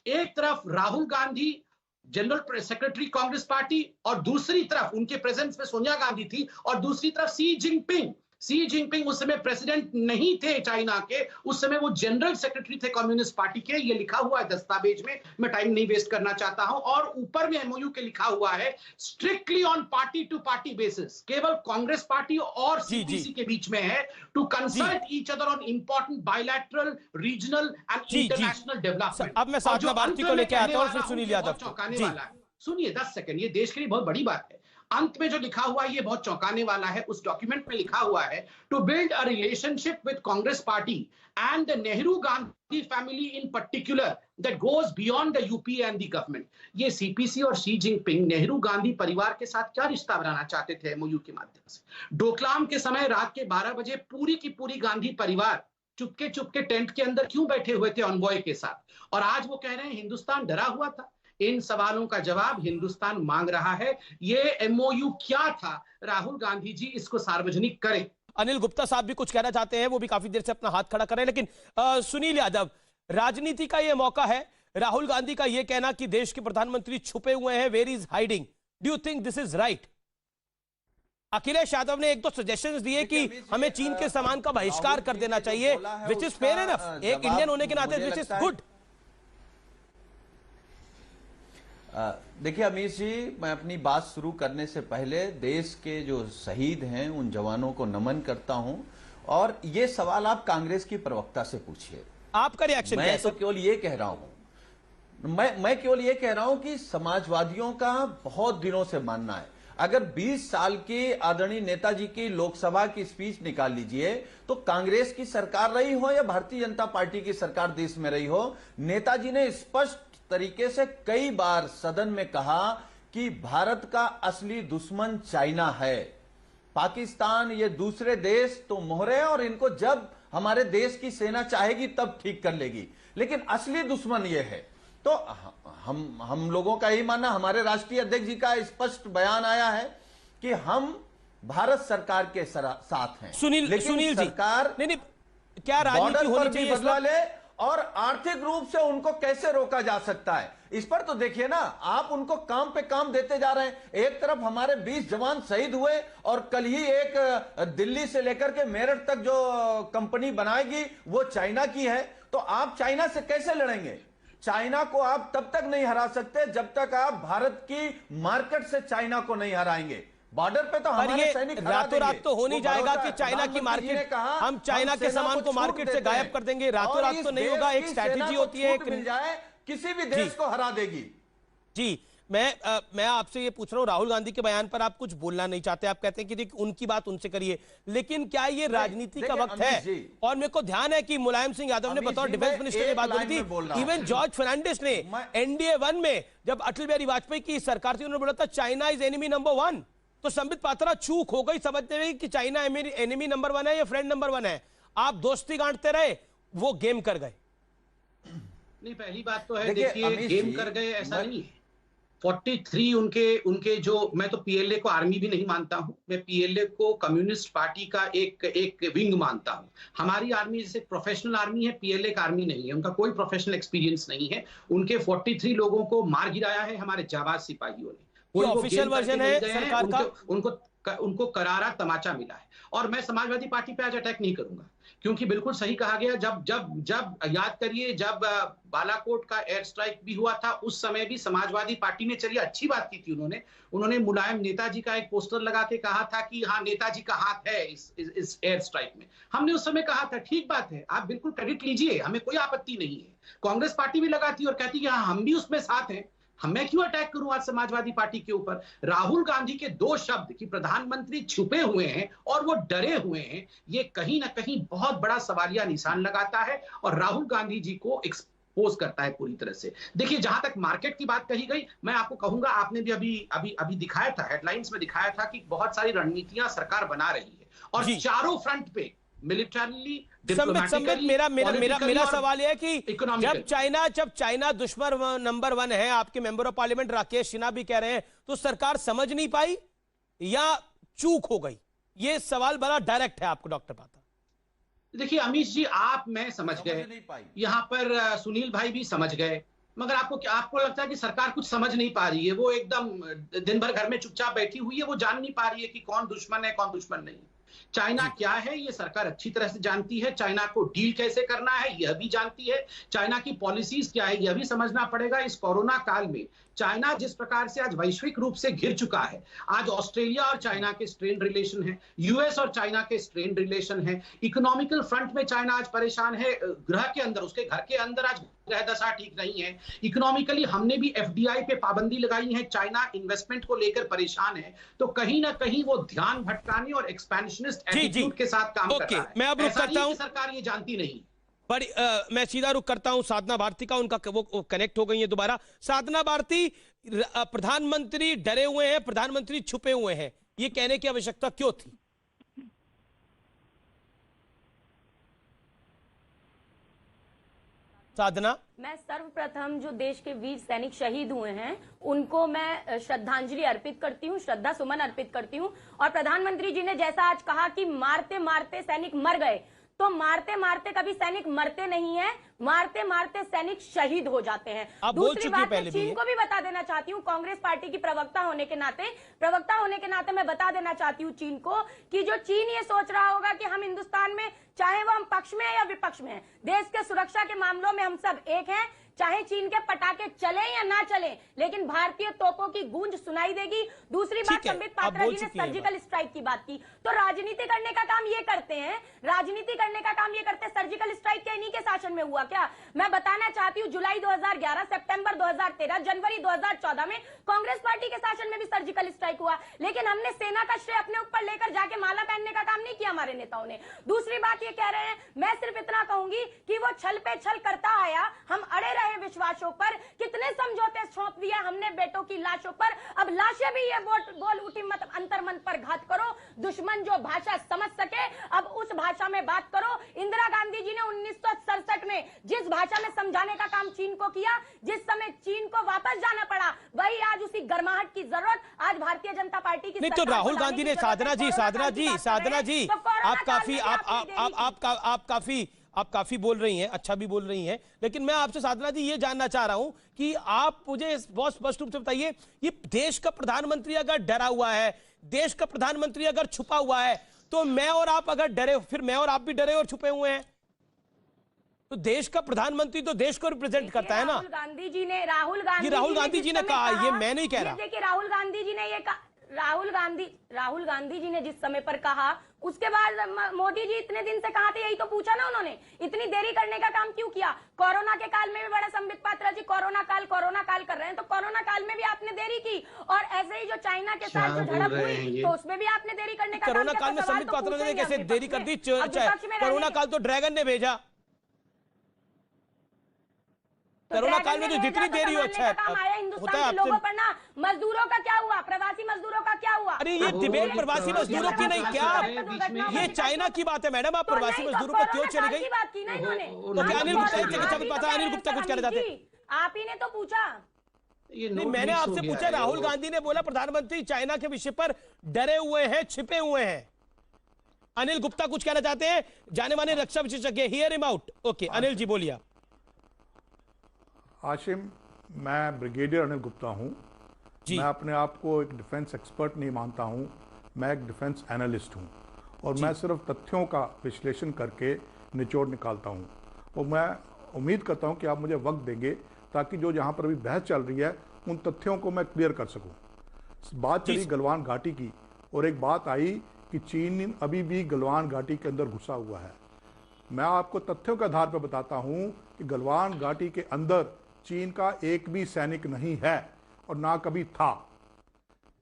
एक तरफ Rahul Gandhi, general secretary Congress party, और दूसरी तरफ उनके प्रेजेंस में सोनिया गांधी थी, और दूसरी तरफ सी जिनपिंग उस समय प्रेसिडेंट नहीं थे चाइना के, उस समय वो जनरल सेक्रेटरी थे कम्युनिस्ट पार्टी के। ये लिखा हुआ है दस्तावेज में, मैं टाइम नहीं वेस्ट करना चाहता हूं। और ऊपर में एमओयू के लिखा हुआ है strictly on party to party basis, केवल कांग्रेस पार्टी और सीपीसी के बीच में है, to consult each other on important bilateral, regional and international development. अब मैं साधना भारती को लेकर आता हूं, फिर सुनील यादव। चौंकाने वाला है, सुनिए 10 सेकंड, ये देश के लिए बहुत बड़ी बात है। अंत में जो लिखा हुआ है ये बहुत चौंकाने वाला है। उस डॉक्यूमेंट में लिखा हुआ है to build a relationship with Congress party and the Nehru Gandhi family in particular that goes beyond the UPA and the government. ये सीपीसी और शी जिनपिंग नेहरू गांधी परिवार के साथ क्या रिश्ता बनाना चाहते थे एमओयू के माध्यम से? डोकलाम के समय रात के 12 बजे पूरी की पूरी गांधी परिवार चुपके टेंट के अंदर क्यों बैठे हुए थे अनवॉय के साथ? और आज वो कह रहे हैं हिंदुस्तान डरा हुआ था। इन सवालों का जवाब हिंदुस्तान मांग रहा है। ये एमओयू क्या था? राहुल गांधी जी इसको सार्वजनिक करें। अनिल गुप्ता साहब भी कुछ कहना चाहते हैं, वो भी काफी देर से अपना हाथ खड़ा कर रहे हैं। लेकिन सुनील यादव, राजनीति का ये मौका है, राहुल गांधी का ये कहना कि देश के प्रधानमंत्री छुपे हुए हैं, where is hiding, do you think this is right? Akhilesh Yadav ने एक दो सजेशंस दिए कि हमें चीन के सामान का बहिष्कार कर देना चाहिए, विच इज फेयर इनफ, एक इंडियन होने के नाते विच इज गुड। देखिए अमीश जी, मैं अपनी बात शुरू करने से पहले देश के जो शहीद हैं उन जवानों को नमन करता हूं। और ये सवाल आप कांग्रेस की प्रवक्ता से पूछिए, आपका रिएक्शन क्या है? मैं तो केवल ये कह रहा हूं, मैं केवल ये कह रहा हूं कि समाजवादियों का बहुत दिनों से मानना है, अगर 20 साल की आदरणीय नेताजी की लोकसभा की स्पीच निकाल लीजिए, तो कांग्रेस की सरकार रही हो या भारतीय जनता पार्टी की सरकार देश में रही हो, नेताजी ने स्पष्ट तरीके से कई बार सदन में कहा कि भारत का असली दुश्मन चाइना है, पाकिस्तान ये दूसरे देश तो मोहरे और इनको जब हमारे देश की सेना चाहेगी तब ठीक कर लेगी, लेकिन असली दुश्मन ये है। तो हम लोगों का यही मानना, हमारे राष्ट्रीय अध्यक्ष जी का स्पष्ट बयान आया है कि हम भारत सरकार के साथ हैं। सुनील जी, सरकार नहीं, क्या राजनीति होनी चाहिए बदला ले और आर्थिक रूप से उनको कैसे रोका जा सकता है, इस पर तो देखिए ना, आप उनको काम पे काम देते जा रहे हैं। एक तरफ हमारे 20 जवान शहीद हुए और कल ही एक दिल्ली से लेकर के मेरठ तक जो कंपनी बनाएगी वो चाइना की है। तो आप चाइना से कैसे लड़ेंगे? चाइना को आप तब तक नहीं हरा सकते जब तक आप भारत की मार्केट से चाइना को नहीं हराएंगे। बॉर्डर पे तो हमारे सैनिक रातों रात तो हो नहीं जाएगा कि चाइना की मार्केट, हम चाइना के सामान को मार्केट से गायब कर देंगे, रातों रात तो नहीं होगा। एक स्ट्रैटेजी होती है, मिल जाए किसी भी देश को हरा देगी। जी, मैं आपसे ये पूछ रहा हूं, राहुल गांधी के बयान पर आप कुछ बोलना नहीं चाहते, आप कहते हैं कि उनकी बात उनसे करिए, लेकिन क्या ये राजनीति का वक्त है? और मेरे को ध्यान है कि मुलायम सिंह यादव ने बतौर डिफेंस मिनिस्टर ये बात बोली थी। इवन जॉर्ज फर्नांडिस ने एनडीए 1 में जब अटल बिहारी वाजपेयी की सरकार थी, उन्होंने बोला था चाइना इज एनिमी नंबर 1। तो संबित पात्रा चूक हो गई समझते हुए कि चाइना एनिमी नंबर 1 है या फ्रेंड नंबर 1 है। आप दोस्ती गांठते रहे, वो गेम कर गए। नहीं, पहली बात तो है, देखिए गेम कर गए ऐसा नहीं है। 43 उनके जो, मैं तो पीएलए को आर्मी भी नहीं मानता हूं, मैं पीएलए को कम्युनिस्ट पार्टी का एक विंग मानता हूं। हमारी आर्मी जैसे प्रोफेशनल आर्मी है, पीएलए का आर्मी नहीं है, उनका कोई प्रोफेशनल एक्सपीरियंस नहीं है। उनके 43 लोगों को मार गिराया है हमारे जाबाज सिपाहियों ने। कोई ऑफिशियल वर्जन है सरकार का, उनको करारा तमाचा मिला है। और मैं समाजवादी पार्टी पे आज अटैक नहीं करूंगा, क्योंकि बिल्कुल सही कहा गया। जब याद करिए, जब बालाकोट का एयर स्ट्राइक भी हुआ था, उस समय भी समाजवादी पार्टी ने, चलिए अच्छी बात की थी, उन्होंने मुलायम नेताजी का एक पोस्टर लगा के कहा था कि हाँ नेताजी का हाथ है इस एयर स्ट्राइक में। हमने उस समय कहा था ठीक बात है, आप बिल्कुल क्रेडिट लीजिए, हमें कोई आपत्ति नहीं है। कांग्रेस पार्टी भी लगाती और कहती है हाँ हम भी उसमें साथ हैं। मैं क्यों अटैक करूं आज समाजवादी पार्टी के ऊपर? राहुल गांधी के 2 शब्द कि प्रधानमंत्री छुपे हुए हैं और वो डरे हुए हैं, ये कहीं ना कहीं बहुत बड़ा सवालिया निशान लगाता है और राहुल गांधी जी को एक्सपोज करता है पूरी तरह से। देखिए, जहां तक मार्केट की बात कही गई, मैं आपको कहूंगा, आपने भी अभी दिखाया था, हेडलाइंस में दिखाया था कि बहुत सारी रणनीतियां सरकार बना रही है और चारों फ्रंट पे, मिलिटरी, संबित मेरा सवाल है कि जब चाइना दुश्मन नंबर 1 है, आपके member of parliament Rakesh Sinha भी कह रहे हैं, तो सरकार समझ नहीं पाई या चूक हो गई? ये सवाल बड़ा डायरेक्ट है आपको डॉक्टर पात्रा। देखिए अमीश जी, मैं समझ गए, यहाँ पर सुनील भाई भी समझ गए, मगर आपको लगता है कि सरकार कुछ समझ नहीं पा रही है। वो एकदम दिन भर घर में चुपचाप बैठी हुई है, वो जान नहीं पा रही है कि कौन दुश्मन है कौन दुश्मन नहीं। चाइना क्या है ये सरकार अच्छी तरह से जानती है, चाइना को डील कैसे करना है यह भी जानती है, चाइना की पॉलिसीज क्या है यह भी समझना पड़ेगा। इस कोरोना काल में चाइना जिस प्रकार से आज वैश्विक रूप से घिर चुका है, आज ऑस्ट्रेलिया और चाइना के स्ट्रेन रिलेशन है, यूएस और चाइना के स्ट्रेन रिलेशन है, इकोनॉमिकल फ्रंट में चाइना आज परेशान है, ग्रह के अंदर, उसके घर के अंदर आज ग्रह दशा ठीक नहीं है। इकोनॉमिकली हमने भी एफडीआई पे पाबंदी लगाई है, चाइना इन्वेस्टमेंट को लेकर परेशान है, तो कहीं ना कहीं वो ध्यान भटकाने और एक्सपेंशनिस्ट एटीट्यूड के साथ काम कर रहा है। मैं अब रुक करता हूं, सरकार ये जानती नहीं। पर मैं सीधा रुक करता हूं साधना भारती का, उनका वो कनेक्ट हो गई है दोबारा। साधना भारती, प्रधानमंत्री डरे हुए हैं, प्रधानमंत्री छुपे हुए हैं, ये कहने की आवश्यकता क्यों थी? साधना, मैं सर्वप्रथम जो देश के वीर सैनिक शहीद हुए हैं उनको मैं श्रद्धांजलि अर्पित करती हूँ, श्रद्धा सुमन अर्पित करती हूँ। और प्रधानमंत्री जी ने जैसा आज कहा कि मारते मारते सैनिक मर गए, तो मारते मारते कभी सैनिक मरते नहीं है, मारते मारते सैनिक शहीद हो जाते हैं। दूसरी बात मैं चीन को भी बता देना चाहती हूँ, कांग्रेस पार्टी की प्रवक्ता होने के नाते मैं बता देना चाहती हूँ चीन को कि जो चीन ये सोच रहा होगा कि हम हिंदुस्तान में, चाहे वो हम पक्ष में है या विपक्ष में है, देश के सुरक्षा के मामलों में हम सब एक हैं। चाहे चीन के पटाखे चले या ना चले, लेकिन भारतीय तोपों की गूंज सुनाई देगी। दूसरी बात, संबित पात्रा जी ने सर्जिकल स्ट्राइक की बात की, तो राजनीति करने का काम ये करते हैं, सर्जिकल स्ट्राइक क्या इन्हीं के शासन में हुआ क्या? मैं बताना चाहती हूँ, जुलाई 2011, सितंबर 2013, जनवरी 2014 में कांग्रेस पार्टी के शासन में भी सर्जिकल स्ट्राइक हुआ, लेकिन हमने सेना का श्रेय अपने ऊपर लेकर जाके माला पहनने का काम नहीं किया हमारे नेताओं ने। दूसरी बात ये कह रहे हैं, मैं सिर्फ इतना कहूंगी कि वो छल पे छल करता आया, हम अड़े रहे विश्वासों पर, कितने समझौते सौंप दिए हमने बेटों की लाशों पर, अब लाशें भी ये बोल उठी मत अंतर्मन पर घात करो, दुश्मन जो भाषा समझ सके अब उस भाषा में बात करो। इंदिरा गांधी जी ने 1967 में जिस भाषा में समझाने का काम चीन को किया, जिस समय चीन को वापस जाना पड़ा, वही आज उसी गर्माहट की जरूरत आज भारतीय जनता पार्टी की नहीं। तो राहुल गांधी ने, साधना जी, आप काफी आप काफी बोल रही हैं, अच्छा भी बोल रही हैं, लेकिन मैं आपसे साधना जी ये जानना चाह रहा हूं कि आप मुझे बहुत स्पष्ट रूप से बताइए, ये देश का प्रधानमंत्री अगर डरा हुआ है, देश का प्रधानमंत्री अगर छुपा हुआ है, तो मैं और आप अगर डरे, फिर मैं और आप भी डरे और छुपे हुए हैं। तो देश का प्रधानमंत्री तो देश को रिप्रेजेंट करता है ना। राहुल गांधी जी ने राहुल गांधी जी ने कहा, ये मैं नहीं कह रहा। देखिए राहुल गांधी जी ने ये कहा, राहुल गांधी जी ने जिस समय पर कहा, उसके बाद मोदी जी इतने दिन से कहा थे, यही तो पूछा ना उन्होंने, इतनी देरी करने का काम क्यों किया? कोरोना के काल में भी बड़ा संबित पात्रा जी कोरोना काल कर रहे हैं, तो कोरोना काल में भी आपने देरी की, और ऐसे ही जो चाइना के साथ जो झड़प हुई तो उसमें भी आपने देरी करने का कोरोना काल में संबित पात्रा ने कैसे देरी कर दी? कोरोना काल तो ड्रैगन ने भेजा, कोरोना काल में तो जितनी देरी हो, अच्छा होता है लोगों पर ना। मजदूरों का क्या हुआ? प्रवासी मजदूरों का क्या हुआ? अरे ये डिबेट प्रवासी मजदूरों की नहीं, क्या ये चाइना की बात है मैडम? आप प्रवासी मजदूरों पर क्यों चली गई? बात की ना इन्होंने, तो क्या अनिल गुप्ता कुछ कहना चाहते? आप ही ने तो पूछा। नहीं, मैंने आपसे पूछा, राहुल गांधी ने बोला प्रधानमंत्री चाइना के विषय पर डरे हुए हैं, छिपे हुए हैं। अनिल गुप्ता कुछ कहना चाहते हैं, जाने माने रक्षा विशेषज्ञ, hear him out. Okay Anil ji बोलिए। आशिम, मैं ब्रिगेडियर अनिल गुप्ता हूं। मैं अपने आप को एक डिफेंस एक्सपर्ट नहीं मानता हूं, मैं एक डिफेंस एनालिस्ट हूं, और मैं सिर्फ तथ्यों का विश्लेषण करके निचोड़ निकालता हूं। और मैं उम्मीद करता हूं कि आप मुझे वक्त देंगे ताकि जो जहां पर अभी बहस चल रही है उन तथ्यों को मैं क्लियर कर सकूं। बात चली गलवान घाटी की, और एक बात आई कि चीन अभी भी गलवान घाटी के अंदर घुसा हुआ है। मैं आपको तथ्यों के आधार पर बताता हूं कि गलवान घाटी के अंदर चीन का एक भी सैनिक नहीं है और ना कभी था,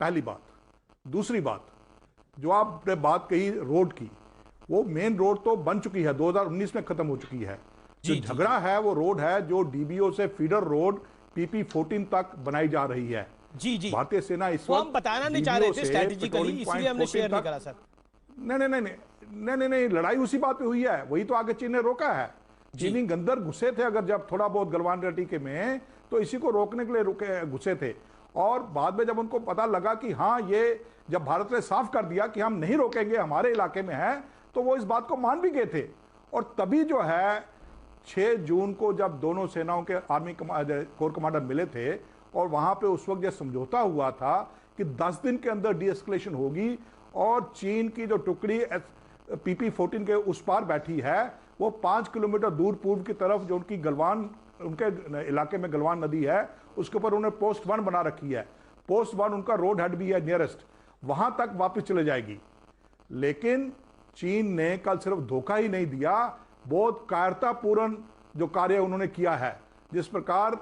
पहली बात। दूसरी बात, जो आपने बात कही रोड की, वो मेन रोड तो बन चुकी है, 2019 में खत्म हो चुकी है। जो झगड़ा है वो रोड है जो डीबीओ से फीडर रोड PP14 तक बनाई जा रही है। जी जी, भारतीय सेना इस वक्त हम बताना नहीं चाह रहे थे स्ट्रेटेजिकली, इसलिए हमने शेयर नहीं करा सर। नहीं, लड़ाई उसी बात पे हुई है, वही तो आगे चीन ने रोका है। चीनी गंदर घुसे थे, अगर जब थोड़ा बहुत गलवान घाटी के में, तो इसी को रोकने के लिए घुसे थे। और बाद में जब उनको पता लगा कि हाँ, ये जब भारत ने साफ कर दिया कि हम नहीं रोकेंगे, हमारे इलाके में है, तो वो इस बात को मान भी गए थे। और तभी जो है 6 जून को जब दोनों सेनाओं के आर्मी कोर कमांडर मिले थे, और वहां पे उस वक्त यह समझौता हुआ था कि 10 दिन के अंदर डीएस्केलेशन होगी, और चीन की जो टुकड़ी PP14 के उस पार बैठी है, वो 5 किलोमीटर दूर पूर्व की तरफ जो उनकी गलवान, उनके इलाके में गलवान नदी है, उसके ऊपर उन्होंने पोस्ट 1 बना रखी है। पोस्ट 1 उनका रोड हेड भी है नियरेस्ट, वहां तक वापस चले जाएगी। लेकिन चीन ने कल सिर्फ धोखा ही नहीं दिया, बहुत कायरतापूर्ण जो कार्य उन्होंने किया है। जिस प्रकार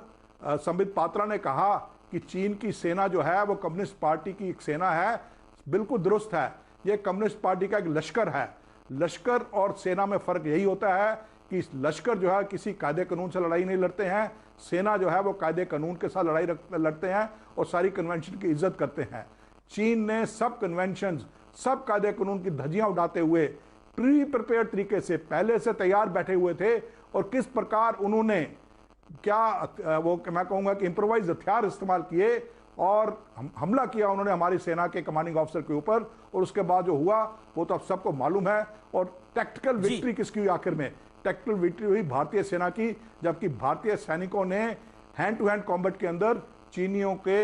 संबित पात्रा ने कहा कि चीन की सेना जो है वो कम्युनिस्ट पार्टी की एक सेना है, बिल्कुल दुरुस्त है। ये कम्युनिस्ट पार्टी का एक लश्कर है। लश्कर और सेना में फर्क यही होता है कि लश्कर जो है किसी कायदे कानून से लड़ाई नहीं लड़ते हैं, सेना जो है वो कायदे कानून के साथ लड़ाई लड़ते हैं और सारी कन्वेंशन की इज्जत करते हैं। चीन ने सब कन्वेंशन, सब कायदे कानून की धज्जियां उड़ाते हुए प्री प्रिपेयर तरीके से पहले से तैयार बैठे हुए थे, और किस प्रकार उन्होंने क्या वो मैं कहूंगा कि इंप्रोवाइज हथियार इस्तेमाल किए और हमला किया उन्होंने हमारी सेना के कमांडिंग ऑफिसर के ऊपर। और उसके बाद जो हुआ वो तो अब सबको मालूम है। और टैक्टिकल विक्ट्री किसकी हुई? आखिर में टैक्टिकल विक्ट्री हुई भारतीय सेना की, जबकि भारतीय सैनिकों ने हैंड टू हैंड कॉम्बैट के अंदर चीनियों के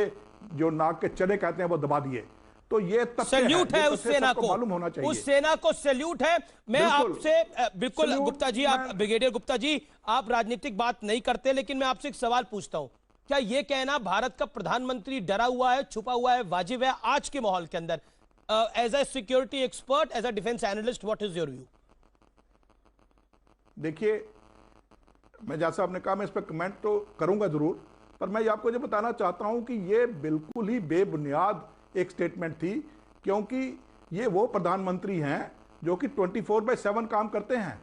जो नाक के चने कहते हैं वो दबा दिए। तो ये सैल्यूट है उस सेना को, मालूम होना चाहिए, उस सेना को सैल्यूट है। मैं आपसे बिल्कुल गुप्ता जी, आप ब्रिगेडियर गुप्ता जी, आप राजनीतिक बात नहीं करते, लेकिन मैं आपसे एक सवाल पूछता हूं, क्या यह कहना भारत का प्रधानमंत्री डरा हुआ है, छुपा हुआ है, वाजिब है आज के माहौल के अंदर? As a security expert, as a defence analyst, what is your view? देखिए, मैं जैसा आपने कहा मैं इस पर कमेंट तो करूंगा जरूर, पर मैं आपको ये बताना चाहता हूं कि ये बिल्कुल ही बेबुनियाद एक स्टेटमेंट थी, क्योंकि ये वो प्रधानमंत्री हैं जो कि 24/7 काम करते हैं।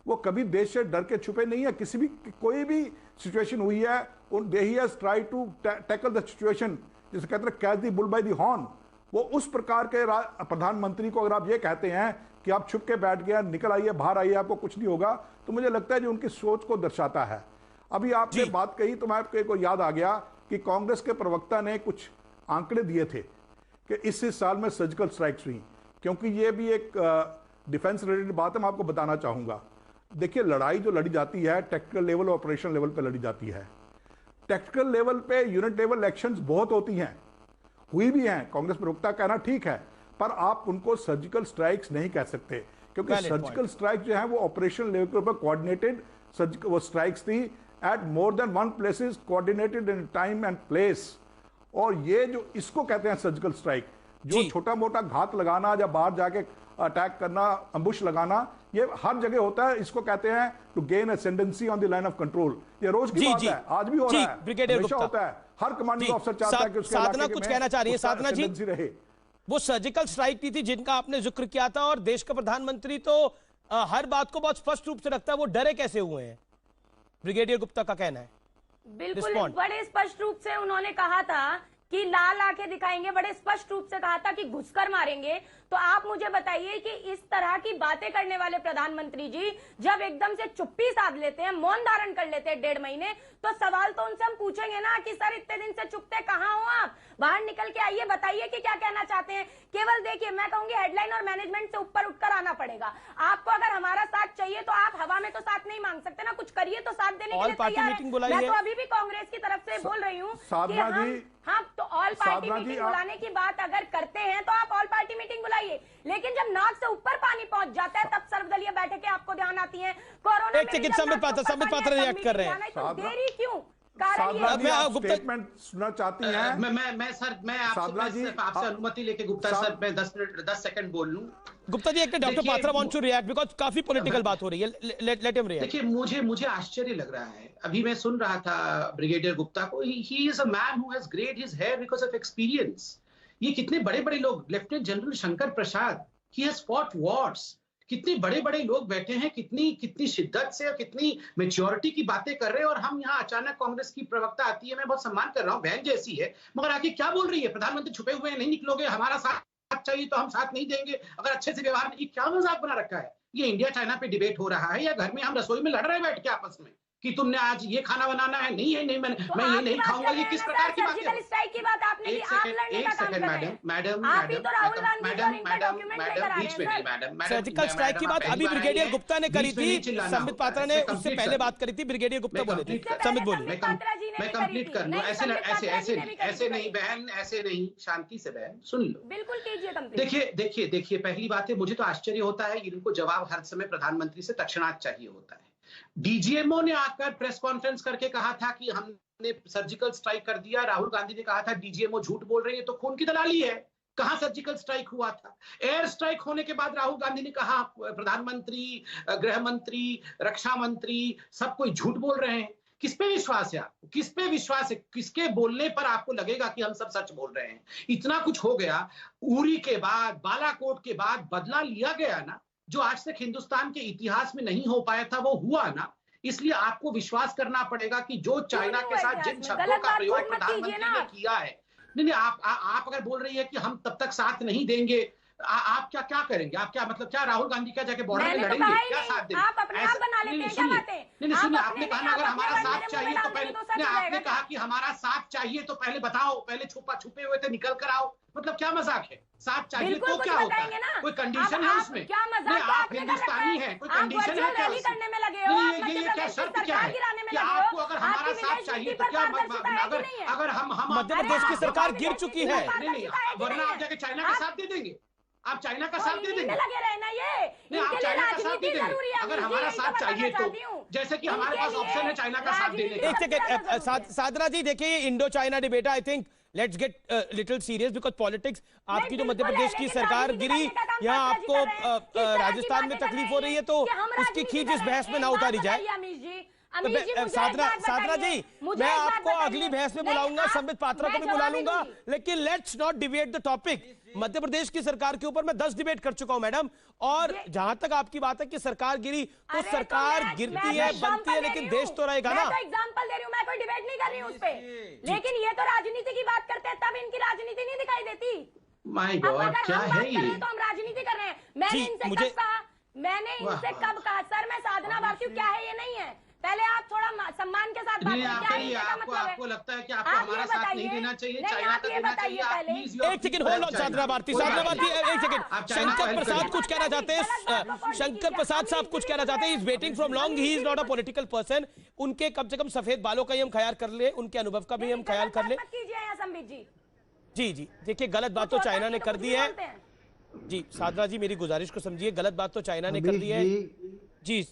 वो कभी देश से डर के छुपे नहीं है। किसी भी कोई भी सिचुएशन हुई है, he has tried to tackle the situation, जिसे कहते हैं catch the bull by the horn. वो उस प्रकार के प्रधानमंत्री को अगर आप ये कहते हैं कि आप छुप के बैठ गए, निकल आइए, बाहर आइए, आपको कुछ नहीं होगा, तो मुझे लगता है जो उनकी सोच को दर्शाता है। अभी आपने बात कही तो मैं आपको याद आ गया कि कांग्रेस के प्रवक्ता ने कुछ आंकड़े दिए थे कि इस साल में सर्जिकल स्ट्राइक्स हुई, क्योंकि ये भी एक डिफेंस रिलेटेड बात है, मैं आपको बताना चाहूंगा। देखिए, लड़ाई जो लड़ी जाती है टेक्निकल लेवल और ऑपरेशन लेवल पे लड़ी जाती है। टेक्निकल लेवल पे यूनिट लेवल इलेक्शंस बहुत होती हैं, हुई भी हैं, कांग्रेस प्रवक्ता कहना ठीक है, पर आप उनको सर्जिकल स्ट्राइक्स नहीं कह सकते, क्योंकि सर्जिकल स्ट्राइक जो है वो ऑपरेशन लेवल के ऊपर कोऑर्डिनेटेड वो स्ट्राइक्स थी at more than one places, coordinated in time and place. और ये जो इसको कहते हैं सर्जिकल स्ट्राइक, जो छोटा मोटा घात लगाना या बाहर जाके अटैक करना, अम्बुश लगाना, ये हर जगह होता है। इसको कहते हैं to gain ascendancy on the line of control. ये रोज की बात है, आज भी हो रहा है, हमेशा होता है। हर कमांडिंग ऑफिसर चाहता है कि उसके साधना कुछ कहना चाह रही है। साधना जी, रहे वो सर्जिकल स्ट्राइक की थी जिनका आपने जिक्र किया था, और देश का प्रधानमंत्री तो हर बात को बहुत स्पष्ट रूप से रखता है, वो डरे कैसे हुए हैं? ब्रिगेडियर गुप्ता का कहना है। बिल्कुल, बड़े स्पष्ट रूप से उन्होंने कहा था कि लाल आंखें दिखाएंगे, बड़े स्पष्ट रूप से कहा था कि घुसकर मारेंगे। तो आप मुझे बताइए कि इस तरह की बातें करने वाले प्रधानमंत्री जी जब एकदम से चुप्पी साध लेते हैं, मौन धारण कर लेते हैं 1.5 महीने, तो सवाल तो उनसे हम पूछेंगे ना कि सर इतने दिन से चुप थे, कहां हो आप? बाहर निकल के आइए, बताइए कि क्या कहना चाहते हैं। केवल देखिए, मैं कहूंगी हेडलाइन और मैनेजमेंट से ऊपर उठकर आना पड़ेगा। आपको अगर हमारा साथ चाहिए तो आप हवा में तो साथ नहीं मांग सकते ना, कुछ करिए तो साथ देने के लिए तैयार है। मैं तो अभी भी कांग्रेस की तरफ से बोल रही हूँ कि हम तो ऑल पार्टी मीटिंग बुलाने की बात अगर करते हैं तो आप ऑल पार्टी मीटिंग बुलाइए, लेकिन जब नाक से ऊपर पानी पहुंच जाता है तब सर्वदलीय बैठकें आपको ध्यान आती हैं। कोरोना एक सेकंड, संबित पात्रा रिएक्ट कर रहे हैं। तो देरी क्यों? स्टेटमेंट सुनना चाहती हैं? मैं आपसे अनुमति लेके गुप्ता सर, मैं 10 सेकंड बोल लूं। गुप्ता जी, एक doctor Patra wants to react because काफी पॉलिटिकल बात हो रही है। Let him react. देखिए, मुझे आश्चर्य लग रहा है, अभी मैं सुन रहा था ब्रिगेडियर गुप्ता को। He is a man who has greyed his hair because of experience. ये कितने बड़े बड़े लोग, lieutenant general Shankar Prasad, he has fought wars, कितने बड़े बड़े लोग बैठे हैं, कितनी शिद्दत से और कितनी मेच्योरिटी की बातें कर रहे हैं, और हम यहाँ अचानक कांग्रेस की प्रवक्ता आती है, मैं बहुत सम्मान कर रहा हूँ, बहन जैसी है, मगर आगे क्या बोल रही है? प्रधानमंत्री छुपे हुए हैं, नहीं निकलोगे, हमारा साथ चाहिए तो हम साथ नहीं देंगे, अगर अच्छे से व्यवहार नहीं। क्या मजाक बना रखा है? ये इंडिया चाइना पे डिबेट हो रहा है या घर में हम रसोई में लड़ रहे हैं बैठ के आपस में कि तुमने आज ये खाना बनाना है? नहीं है, नहीं मैं ये नहीं खाऊंगा। ये किस प्रकार की बात है? एक सेकंड मैडम, बीच में नहीं मैडम। सर्जिकल स्ट्राइक की बात अभी ब्रिगेडियर गुप्ता ने करी थी, संबित पात्रा ने उससे पहले बात करी थी, ब्रिगेडियर गुप्ता बोले थे। संबित बोलिए। मैं कंप्लीट कर लूं। ऐसे नहीं बहन, ऐसे नहीं, शांति से बहन सुन लो। बिल्कुल कीजिए। देखिए, पहली बात है, मुझे तो आश्चर्य होता है, इनको जवाब हर समय प्रधानमंत्री से तत्क्षणात चाहिए होता है। डीजीएमओ ने आकर प्रेस कॉन्फ्रेंस करके कहा था कि हमने सर्जिकल स्ट्राइक कर दिया। राहुल गांधी ने कहा था डीजीएमओ झूठ बोल रही है, तो खून की दलाली है। कहां सर्जिकल स्ट्राइक हुआ था? एयर स्ट्राइक होने के बाद राहुल गांधी ने कहा प्रधानमंत्री, गृह मंत्री, रक्षा मंत्री सब कोई झूठ बोल रहे हैं। किस पे विश्वास है आपको? किस पे विश्वास है? किसके बोलने पर आपको लगेगा कि हम सब सच बोल रहे हैं? इतना कुछ हो गया, उरी के बाद, बालाकोट के बाद बदला लिया गया ना, जो आज तक हिंदुस्तान के इतिहास में नहीं हो पाया था, वो हुआ ना। इसलिए आपको विश्वास करना पड़ेगा कि जो चाइना के साथ जिन शब्दों का प्रयोग प्रधानमंत्री ने किया है, नहीं, आप अगर बोल रही है कि हम तब तक साथ नहीं देंगे, आप क्या करेंगे? आप क्या मतलब, क्या राहुल गांधी क्या जाके बॉर्डर में लड़ेंगे? क्या साथ देंगे? सुनिए, आपने कहा अगर हमारा साथ चाहिए तो पहले, आपने कहा कि हमारा साथ चाहिए तो पहले बताओ, पहले छुपे हुए थे निकल कर आओ। मतलब क्या मजाक है? साथ चाहिए तो क्या होता है? कोई कंडीशन है उसमें? आप हिंदुस्तानी हैं, कोई कंडीशन है क्या उसमें? ये क्या शर्त क्या है कि आपको अगर हमारा साथ चाहिए तो क्या? अगर हम मध्य प्रदेश की सरकार गिर चुकी है, नहीं, वरना आप जाके चाइना का साथ दे देंगे? आप चाइना का साथ दे देंगे? नहीं, आप चाइना का साथ दे देंगे अगर हमारा साथ चाहिए तो, जैसे कि हमारे पास ऑप्शन है चाइना का साथ देने का। एक सेकंड साधना जी, देखिए Indo China debate, I think let's get little serious because politics. आपकी जो मध्य प्रदेश की सरकार गिरी, यहाँ आपको राजस्थान में तकलीफ हो रही है, तो उसकी खींच इस बहस में ना उतारी जाए। साधना जी, मैं आपको अगली बहस में बुलाऊंगा, संबित पात्रा को भी बुला लूंगा, लेकिन let's not debate the topic. Madhya Pradesh की सरकार के ऊपर मैं 10 डिबेट कर चुका हूं मैडम, और जहां तक आपकी बात है कि सरकार गिरी, तो सरकार गिरती है, बनती है, लेकिन देश तो रहेगा ना। मैं तो एग्जांपल दे रही हूं, मैं कोई डिबेट नहीं कर रही हूं उस पे, लेकिन ये तो राजनीति की बात करते हैं, तब इनकी राजनीति नहीं दिखाई देती। माय गॉड, क्या है ये? तो हम राजनीति कर रहे हैं। मैंने इनसे कब कहा? सर मैं साधना भारती, क्या है ये नहीं है। पहले आप थोड़ा सम्मान के साथ बात नहीं, करें। आप क्या कहिए, इसका मतलब है? आपको लगता है कि आपको आप ये हमारा साथ नहीं बताइए। देना चाहिए, नहीं, चाइना आप का ये देना बताइए चाहिए? आप पहले। please, you are एक सेकंड होल्ड ऑन साधना भारती, साधना भारती एक सेकंड। आप चाइना शंकर को help प्रसाद करिए। कुछ कहना चाहते हैं, शंकर प्रसाद साहब कुछ कहना चाहते हैं। Is waiting from long, he is not a political person. उनके कम से कम सफेद बालों का ही हम ख्याल कर ले, उनके अनुभव का भी हम ख्याल कर ले। मत कीजिए यहाँ संबित जी। जी जी, देखिए गलत बात तो चाइना ने कर दी है। जी साधना जी, मेरी गुजारिश को समझिए, गलत बात तो चाइना ने कर दी है। जी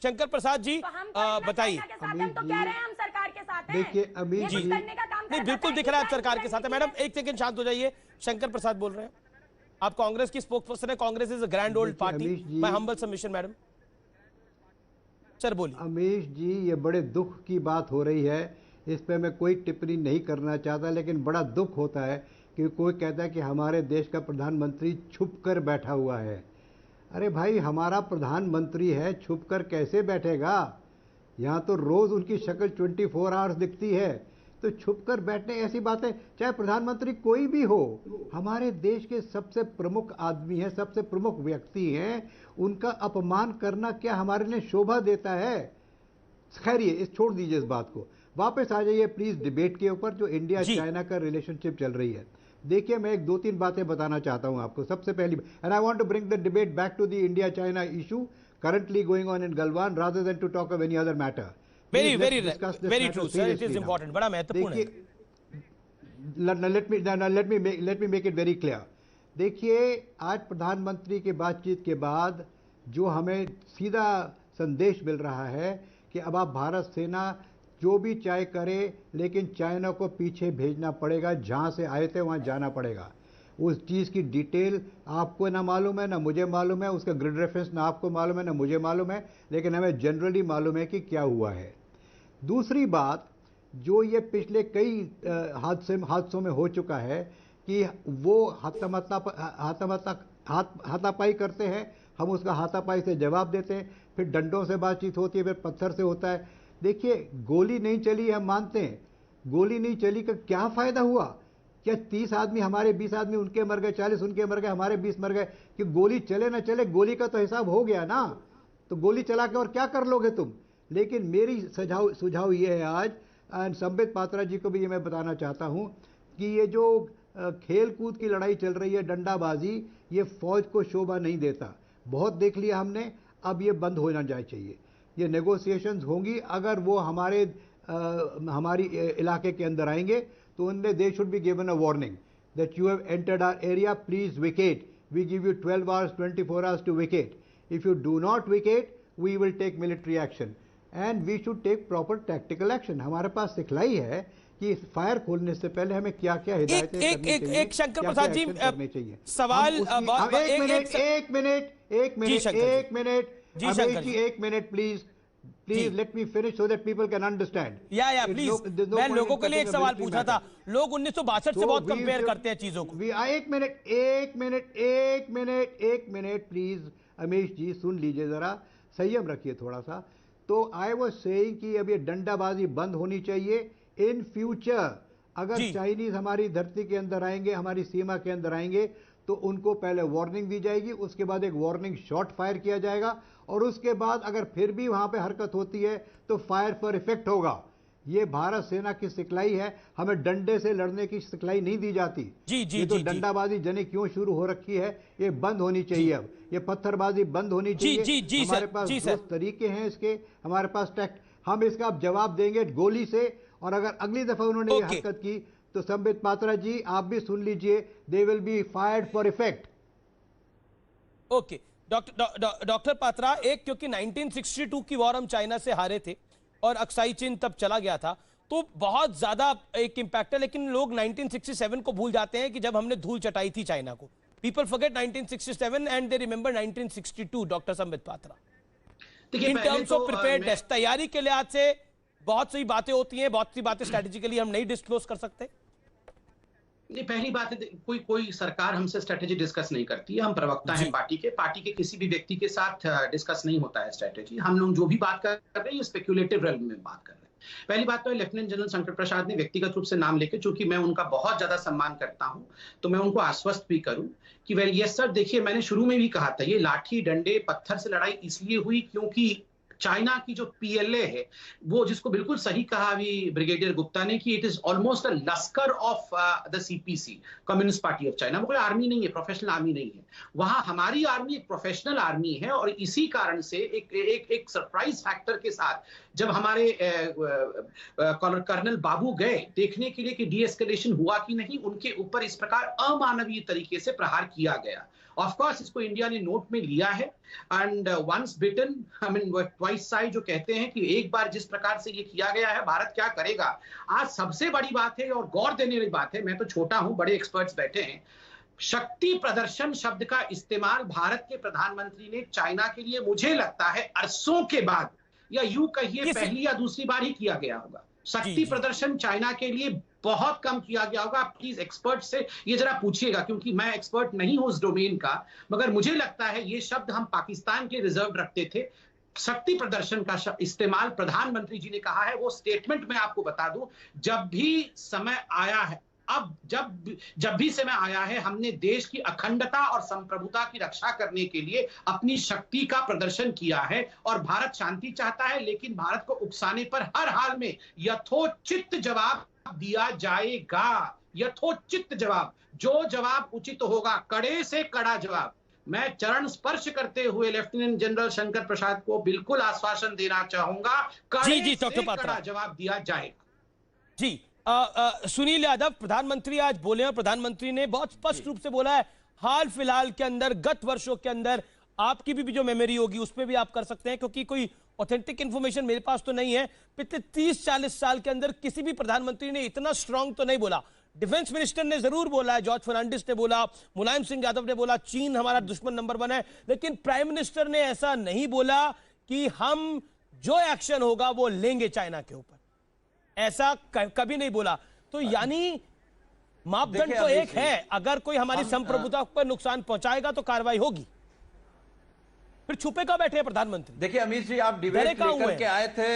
शंकर प्रसाद जी बताइए। हम तो कह रहे हैं हम सरकार के साथ हैं। देखिए अमीर जी जी, करने का काम नहीं बिल्कुल दिख रहा है आप सरकार के साथ है। मैडम एक सेकंड शांत हो जाइए। शंकर प्रसाद बोल रहे हैं, आप कांग्रेस की स्पोक्स पर्सन है। Congress is a grand old party. Amish ji, my humble submission madam. Sir बोलिए। अमीश जी, ये बड़े दुख की बात हो रही है, इस पे मैं कोई टिप्पणी नहीं करना चाहता, लेकिन बड़ा दुख होता है कि कोई कहता है कि हमारे देश का प्रधानमंत्री छुप कर बैठा हुआ है। अरे भाई, हमारा प्रधानमंत्री है, छुप कर कैसे बैठेगा? यहाँ तो रोज़ उनकी शक्ल 24 आवर्स दिखती है, तो छुप कर बैठने ऐसी बातें, चाहे प्रधानमंत्री कोई भी हो, हमारे देश के सबसे प्रमुख आदमी हैं, सबसे प्रमुख व्यक्ति हैं, उनका अपमान करना क्या हमारे लिए शोभा देता है? खैर ये छोड़ दीजिए इस बात को, वापस आ जाइए प्लीज डिबेट के ऊपर जो इंडिया चाइना का रिलेशनशिप चल रही है। देखिए मैं एक दो तीन बातें बताना चाहता हूं आपको। सबसे पहली, and I want to bring the debate back to the India China issue currently going on in Galwan rather than to talk of any other matter. Very true sir, it is important, बड़ा महत्वपूर्ण है। let me make it very clear. देखिए आज प्रधानमंत्री की बातचीत के बाद जो हमें सीधा संदेश मिल रहा है कि अब आप भारत सेना जो भी चाहे करे, लेकिन चाइना को पीछे भेजना पड़ेगा, जहां से आए थे वहां जाना पड़ेगा। उस चीज़ की डिटेल आपको ना मालूम है ना मुझे मालूम है, उसका ग्रिड रेफरेंस ना आपको मालूम है ना मुझे मालूम है, लेकिन हमें जनरली मालूम है कि क्या हुआ है। दूसरी बात, जो ये पिछले कई हादसों में हो चुका है कि वो हाथापाई करते हैं, हम उसका हाथापाई से जवाब देते हैं, फिर डंडों से बातचीत होती है, फिर पत्थर से होता है। देखिए गोली नहीं चली, हम मानते हैं, गोली नहीं चली का क्या फ़ायदा हुआ? क्या 30 आदमी हमारे 20 आदमी उनके मर गए, 40 उनके मर गए, हमारे 20 मर गए? कि गोली चले ना चले, गोली का तो हिसाब हो गया ना, तो गोली चला के और क्या कर लोगे तुम? लेकिन मेरी सुझाव ये है आज, एंड संबित पात्रा जी को भी ये मैं बताना चाहता हूँ कि ये जो खेल कूद की लड़ाई चल रही है, डंडाबाजी, ये फौज को शोभा नहीं देता। बहुत देख लिया हमने, अब ये बंद होना चाहिए। ये नेगोशिएशंस होंगी, अगर वो हमारी इलाके के अंदर आएंगे तो उनमें they should be given a warning that you have entered our area, please vacate, we give you 12 hours 24 hours to vacate, if you do not vacate we will take military action and we should take proper tactical action. हमारे पास सिखलाई है कि fire खोलने से पहले हमें क्या क्या हिदायतें करनी चाहिए, एक शंकर प्रसाद जी करने चाहिए। सवाल एक minute please let me finish so that people can understand. या प्लीज, मैं लोगों के लिए एक सवाल पूछा था, लोग 1962 से बहुत कंपेयर करते हैं चीजों को। एक मिनट प्लीज अमीश जी, सुन लीजिए जरा, संयम रखिए थोड़ा सा। तो आई वाज सेइंग कि अब ये डंडाबाजी बंद होनी चाहिए। इन फ्यूचर अगर चाइनीज हमारी धरती के अंदर आएंगे, हमारी सीमा के अंदर आएंगे, तो उनको पहले वार्निंग दी जाएगी, उसके बाद एक वार्निंग शॉट फायर किया जाएगा, और उसके बाद अगर फिर भी वहां पे हरकत होती है तो फायर फॉर इफेक्ट होगा। ये भारत सेना की सिखलाई है, हमें डंडे से लड़ने की सिखलाई नहीं दी जाती। ये तो डंडाबाजी जने क्यों शुरू हो रखी है, ये बंद होनी चाहिए। अब ये पत्थरबाजी बंद होनी चाहिए। हमारे पास दो तरीके हैं इसके, हमारे पास टैक्ट, हम इसका अब जवाब देंगे गोली से, और अगर अगली दफा उन्होंने ये हरकत की तो संबित पात्रा जी आप भी सुन लीजिए, they will be fired for effect. Okay doctor Patra, एक क्योंकि 1962 की वॉर हम चाइना से हारे थे और अक्साई चीन तब चला गया था, तो बहुत ज्यादा एक इंपैक्ट है, लेकिन लोग 1967 को भूल जाते हैं कि जब हमने धूल चटाई थी चाइना को। People forget 1967 and they remember 1962। Doctor Sambit Patra, in terms of preparedness, तैयारी के लिहाज से बहुत सी बातें होती हैं, बहुत सी बातें स्ट्रेटेजिकली हम नहीं डिस्क्लोज कर सकते। नहीं, पहली बात है, कोई सरकार हमसे स्ट्रेटेजी डिस्कस नहीं करती है। हम प्रवक्ता हैं पार्टी के किसी भी व्यक्ति के साथ डिस्कस नहीं होता है स्ट्रेटेजी। हम लोग जो भी बात कर रहे हैं स्पेक्युलेटिव रेलम में बात कर रहे हैं। पहली बात तो लेफ्टिनेंट जनरल शंकर प्रसाद ने व्यक्तिगत रूप से नाम लेके, चूंकि मैं उनका बहुत ज्यादा सम्मान करता हूं, तो मैं उनको आश्वस्त भी करूं कि वेल यस सर, देखिए मैंने शुरू में भी कहा था, ये लाठी डंडे पत्थर से लड़ाई इसलिए हुई क्योंकि चाइना की जो पीएलए है, वो जिसको बिल्कुल सही कहा अभी ब्रिगेडियर गुप्ता ने कि it is almost a Lashkar of the CPC, communist party of China. वो कोई आर्मी नहीं है, प्रोफेशनल आर्मी नहीं है। वहां हमारी आर्मी एक प्रोफेशनल आर्मी है, और इसी कारण से एक सरप्राइज फैक्टर के साथ जब हमारे कर्नल बाबू गए देखने के लिए कि डीएस्केलेशन हुआ कि नहीं, उनके ऊपर इस प्रकार अमानवीय तरीके से प्रहार किया गया। ऑफ कोर्स इसको इंडिया ने नोट में लिया है, and once bitten I mean twice shy जो कहते हैं कि एक बार जिस प्रकार से ये किया गया है, भारत क्या करेगा। आज सबसे बड़ी बात है और गौर देने वाली बात है, मैं तो छोटा हूं, बड़े एक्सपर्ट्स बैठे हैं, शक्ति प्रदर्शन शब्द का इस्तेमाल भारत के प्रधानमंत्री ने चाइना के लिए मुझे लगता है अरसों के बाद, या यूं कहिए पहली या दूसरी बार ही किया गया होगा। शक्ति प्रदर्शन चाइना के लिए बहुत कम किया गया होगा। आप प्लीज एक्सपर्ट से ये जरा पूछिएगा, क्योंकि मैं एक्सपर्ट नहीं हूं उस डोमेन का, मगर मुझे लगता है ये शब्द हम पाकिस्तान के रिजर्व रखते थे। शक्ति प्रदर्शन का इस्तेमाल प्रधानमंत्री जी ने कहा है। वो स्टेटमेंट में आपको बता दूं, जब भी समय आया है, अब जब भी समय आया है, हमने देश की अखंडता और संप्रभुता की रक्षा करने के लिए अपनी शक्ति का प्रदर्शन किया है। और भारत शांति चाहता है, लेकिन भारत को उकसाने पर हर हाल में यथोचित जवाब दिया जाएगा। यथोचित जवाब, जो जवाब उचित होगा, कड़े से कड़ा जवाब। मैं चरण स्पर्श करते हुए लेफ्टिनेंट जनरल शंकर प्रसाद को बिल्कुल आश्वासन देना चाहूंगा, कड़े से कड़ा जवाब दिया जाएगा। जी सुनील यादव, प्रधानमंत्री आज बोले हैं, प्रधानमंत्री ने बहुत स्पष्ट रूप से बोला है, हाल फिलहाल के अंदर, गत वर्षों के अंदर, आपकी भी जो मेमोरी होगी उस पर भी आप कर सकते हैं, क्योंकि कोई ऑथेंटिक इंफॉर्मेशन मेरे पास तो नहीं है, पिछले 30-40 साल के अंदर किसी भी प्रधानमंत्री ने इतना स्ट्रांग तो नहीं बोला। डिफेंस मिनिस्टर ने जरूर बोला है, जॉर्ज फर्नांडिस ने बोला, मुलायम सिंह यादव ने बोला, चीन हमारा दुश्मन नंबर 1 है, लेकिन प्राइम मिनिस्टर ने ऐसा नहीं बोला कि हम जो एक्शन होगा वो लेंगे चाइना के ऊपर, ऐसा कभी नहीं बोला। तो यानी मापदंड तो एक है, अगर कोई हमारी संप्रभुता पर नुकसान पहुंचाएगा तो कार्रवाई होगी, फिर छुपे का बैठे प्रधानमंत्री। देखिए अमित जी, आप डिबेट लेकर के आए थे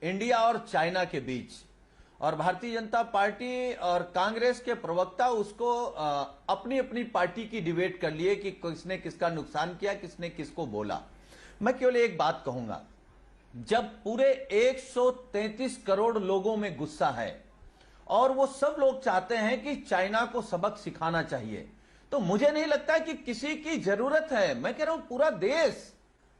इंडिया और चाइना के बीच, और भारतीय जनता पार्टी और कांग्रेस के प्रवक्ता उसको अपनी अपनी पार्टी की डिबेट कर लिए कि किसने किसका नुकसान किया, किसने किसको बोला। मैं केवल एक बात कहूंगा, जब पूरे 133 करोड़ लोगों में गुस्सा है और वो सब लोग चाहते हैं कि चाइना को सबक सिखाना चाहिए, तो मुझे नहीं लगता कि किसी की जरूरत है। मैं कह रहा हूं पूरा देश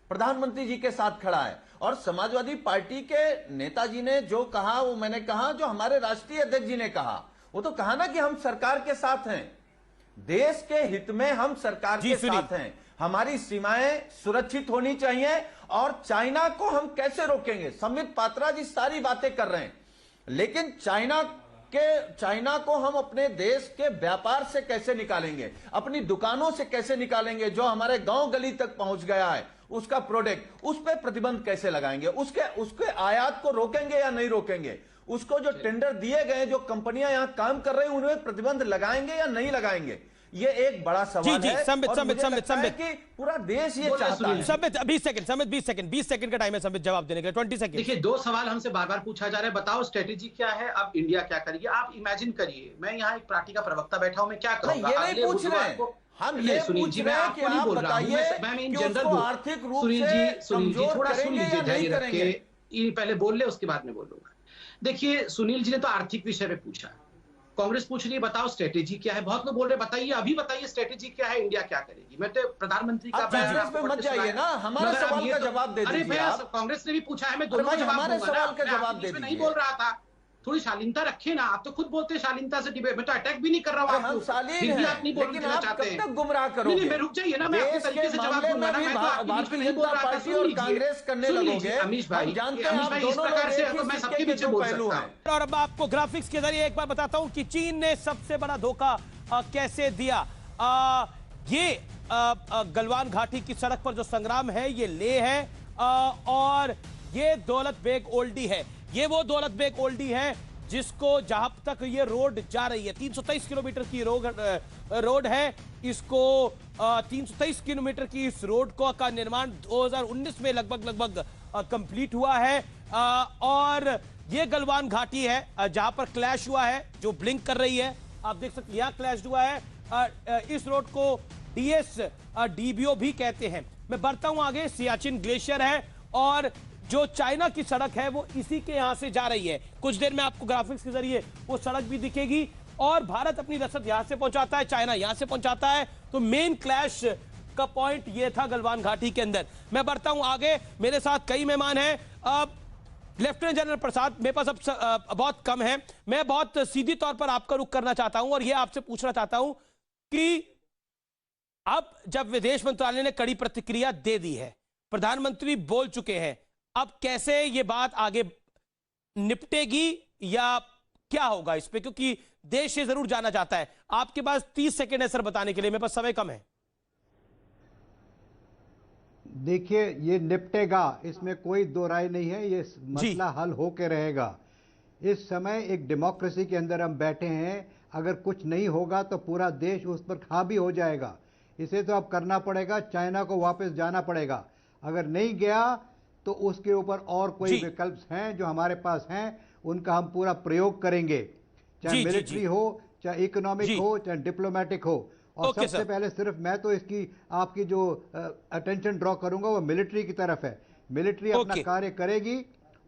प्रधानमंत्री जी के साथ खड़ा है, और समाजवादी पार्टी के नेताजी ने जो कहा वो मैंने कहा, जो हमारे राष्ट्रीय अध्यक्ष जी ने कहा, वो तो कहा ना कि हम सरकार के साथ हैं, देश के हित में हम सरकार के साथ हैं, हमारी सीमाएं सुरक्षित होनी चाहिए, और चाइना को हम कैसे रोकेंगे। संबित पात्रा जी सारी बातें कर रहे हैं, लेकिन चाइना को हम अपने देश के व्यापार से कैसे निकालेंगे, अपनी दुकानों से कैसे निकालेंगे, जो हमारे गांव गली तक पहुंच गया है उसका प्रोडक्ट, उस पर प्रतिबंध कैसे लगाएंगे, उसके आयात को रोकेंगे या नहीं रोकेंगे, उसको जो टेंडर दिए गए, जो कंपनियां यहां काम कर रही हैं, उनमें प्रतिबंध लगाएंगे या नहीं लगाएंगे, ये एक बड़ा सवाल है। संबित कि पूरा देश ये चाहता है। संबित 20 सेकंड का टाइम है संबित जवाब देने के लिए, 20 सेकंड। देखिए, 2 सवाल हमसे बार बार पूछा जा रहा है, बताओ स्ट्रेटेजी क्या है, अब इंडिया क्या करेगी। आप इमेजिन करिए, मैं यहाँ एक पार्टी का प्रवक्ता बैठा हूँ, मैं क्या करूंगा। ये नहीं पूछ रहे हैं, हम ये पूछ रहे हैं कि आप बताइए कि उसको आर्थिक रूप से कमजोर करेंगे या नहीं करेंगे। पहले बोल ले, उसके बाद में बोलूंगा। देखिए, सुनील जी ने तो आर्थिक विषय पे पूछा, कांग्रेस पूछ रही है बताओ स्ट्रेटेजी क्या है। बहुत लोग बोल रहे बताइए, अभी बताइए स्ट्रेटेजी क्या है, इंडिया क्या करेगी। मैं तो प्रधानमंत्री का कांग्रेस पे मत जाइए ना, हमारे सवाल का जवाब दे दीजिए। अरे भैया, कांग्रेस ने भी पूछा है, मैं दोनों हमारे सवाल का जवाब दे दीजिए। नहीं बोल रहा था, थोड़ी शालीनता रखे ना। आप तो खुद बोलते हैं शालीनता से डिबेट, मैं तो अटैक भी नहीं कर रहा हूं आपको, फिर भी आप नहीं बोलना चाहते हैं। गुमराह करोगे। नहीं, मैं रुक जाइए ना, मैं अपने तरीके से जवाब दूंगा ना। मैं तो आपके बीच में नहीं बोल रहा था, सुन कांग्रेस करने लगोगे। अमीश भाई, इस प्रकार से मैं सबके पीछे बोल सकता हूं। और अब आपको ग्राफिक्स के जरिए एक बार बताता हूं कि चीन ने सबसे बड़ा धोखा कैसे दिया। ये गलवान घाटी की सड़क पर जो संग्राम है, ये ले है, और ये दौलत बेग ओल्डी है। ये वो दौलत बेग ओल्डी है जिसको जहां तक ये रोड जा रही है, 323 किलोमीटर की रोड है। इसको 323 किलोमीटर की इस रोड का निर्माण 2019 में लगभग कंप्लीट हुआ है। और ये गलवान घाटी है जहां पर क्लैश हुआ है, जो ब्लिंक कर रही है, आप देख सकते हैं, यहां क्लैश हुआ है। इस रोड को डीबीओ भी कहते हैं। मैं बढ़ता हूं आगे। सियाचिन ग्लेशियर है और जो चाइना की सड़क है वो इसी के यहां से जा रही है। कुछ देर में आपको ग्राफिक्स के जरिए वो सड़क भी दिखेगी और भारत अपनी रसद यहां से पहुंचाता है, चाइना यहां से पहुंचाता है। तो मेन क्लैश का पॉइंट ये था गलवान घाटी के अंदर। मैं बढ़ता हूं आगे, मेरे साथ कई मेहमान हैं। अब लेफ्टिनेंट जनरल प्रसाद, मेरे पास अब बहुत कम है, मैं बहुत सीधी तौर पर आपका रुख करना चाहता हूं और यह आपसे पूछना चाहता हूं कि अब जब विदेश मंत्रालय ने कड़ी प्रतिक्रिया दे दी है, प्रधानमंत्री बोल चुके हैं, अब कैसे ये बात आगे निपटेगी या क्या होगा इस पे, क्योंकि देश ये जरूर जाना चाहता है। आपके पास 30 सेकंड है सर बताने के लिए, मेरे पास समय कम है। देखिए, ये निपटेगा, इसमें कोई दो राय नहीं है। ये मसला हल होके रहेगा। इस समय एक डेमोक्रेसी के अंदर हम बैठे हैं। अगर कुछ नहीं होगा तो पूरा देश उस पर हावी हो जाएगा। इसे तो अब करना पड़ेगा, चाइना को वापस जाना पड़ेगा। अगर नहीं गया तो उसके ऊपर और कोई विकल्प हैं जो हमारे पास हैं, उनका हम पूरा प्रयोग करेंगे, चाहे मिलिट्री हो, चाहे इकोनॉमिक हो, चाहे डिप्लोमेटिक हो। और सबसे पहले सिर्फ मैं तो इसकी आपकी जो अटेंशन ड्रॉ करूंगा वो मिलिट्री की तरफ है। मिलिट्री अपना कार्य करेगी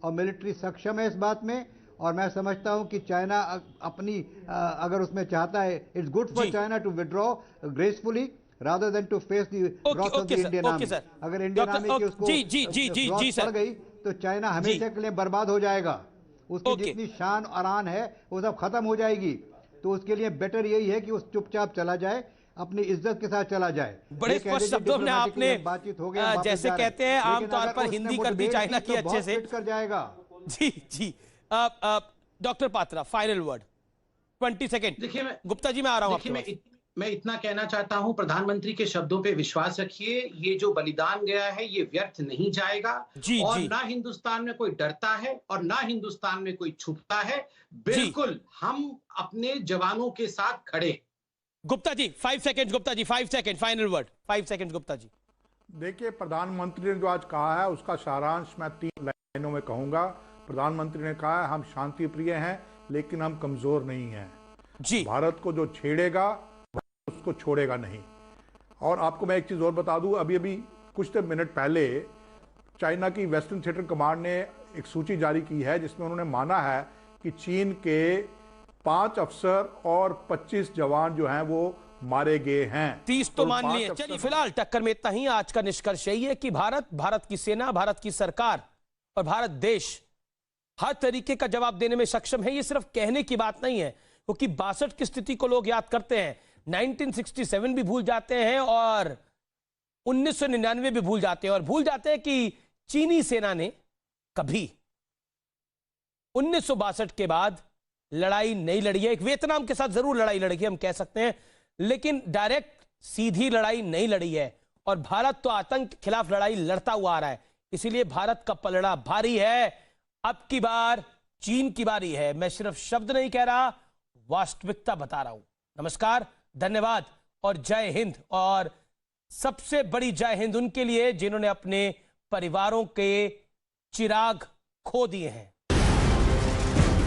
और मिलिट्री सक्षम है इस बात में। और मैं समझता हूं कि चाइना अपनी अगर उसमें चाहता है, it's good for China to withdraw gracefully rather than to face the wrath of the Indian army. अगर इंडियन आर्मी की उसको wrath पड़ गई तो चाइना हमेशा के लिए बर्बाद हो जाएगा। उसकी जितनी शान और आन है वो सब खत्म हो जाएगी। तो उसके लिए बेटर यही है कि उस चुपचाप चला जाए, अपनी इज्जत के साथ चला जाए। बड़े स्पष्ट शब्दों में आपने बातचीत हो गया, जैसे कहते हैं आमतौर पर हिंदी कर दी चाइना की अच्छे से कर जाएगा। जी doctor Patra, final word 20 second. देखिए गुप्ता जी मैं आ रहा हूं। मैं इतना कहना चाहता हूं, प्रधानमंत्री के शब्दों पे विश्वास रखिए। ये जो बलिदान गया है ये व्यर्थ नहीं जाएगा। और ना हिंदुस्तान में कोई डरता है और ना हिंदुस्तान में कोई छुपता है। बिल्कुल हम अपने जवानों के साथ खड़े। Gupta ji 5 second, Gupta ji 5 second, final word 5 second Gupta ji. देखिए, प्रधानमंत्री ने जो आज कहा है उसका सारांश मैं 3 लाइनों में कहूंगा। प्रधानमंत्री ने कहा है हम शांति प्रिय हैं लेकिन हम कमजोर नहीं हैं। भारत को जो छेड़ेगा उसको छोड़ेगा नहीं। और आपको मैं एक चीज और बता दूं, अभी कुछ मिनट पहले चाइना की वेस्टर्न थिएटर कमांड ने एक सूची जारी की है जिसमें उन्होंने माना है कि चीन के 5 अफसर और 25 जवान जो हैं वो मारे गए हैं। 30 तो मान लिए। चलिए फिलहाल टक्कर में इतना ही। आज का निष्कर्ष यही है कि भारत की सेना, भारत की सरकार और भारत देश हर तरीके का जवाब देने में सक्षम है। ये सिर्फ कहने की बात नहीं है, क्योंकि 62 की स्थिति को लोग याद करते हैं, 1967 भी भूल जाते हैं और 1999 भी भूल जाते हैं, और भूल जाते हैं कि चीनी सेना ने कभी 1962 के बाद लड़ाई नहीं लड़ी है। एक वियतनाम के साथ जरूर लड़ाई लड़ी है हम कह सकते हैं, लेकिन डायरेक्ट सीधी लड़ाई नहीं लड़ी है। और भारत तो आतंक के खिलाफ लड़ाई लड़ता हुआ आ रहा है, इसीलिए भारत का पलड़ा भारी है। अब की बार चीन की बारी है। मैं सिर्फ शब्द नहीं कह रहा, वास्तविकता बता रहा हूं। नमस्कार, धन्यवाद और जय हिंद। और सबसे बड़ी जय हिंद उनके लिए जिन्होंने अपने परिवारों के चिराग खो दिए हैं।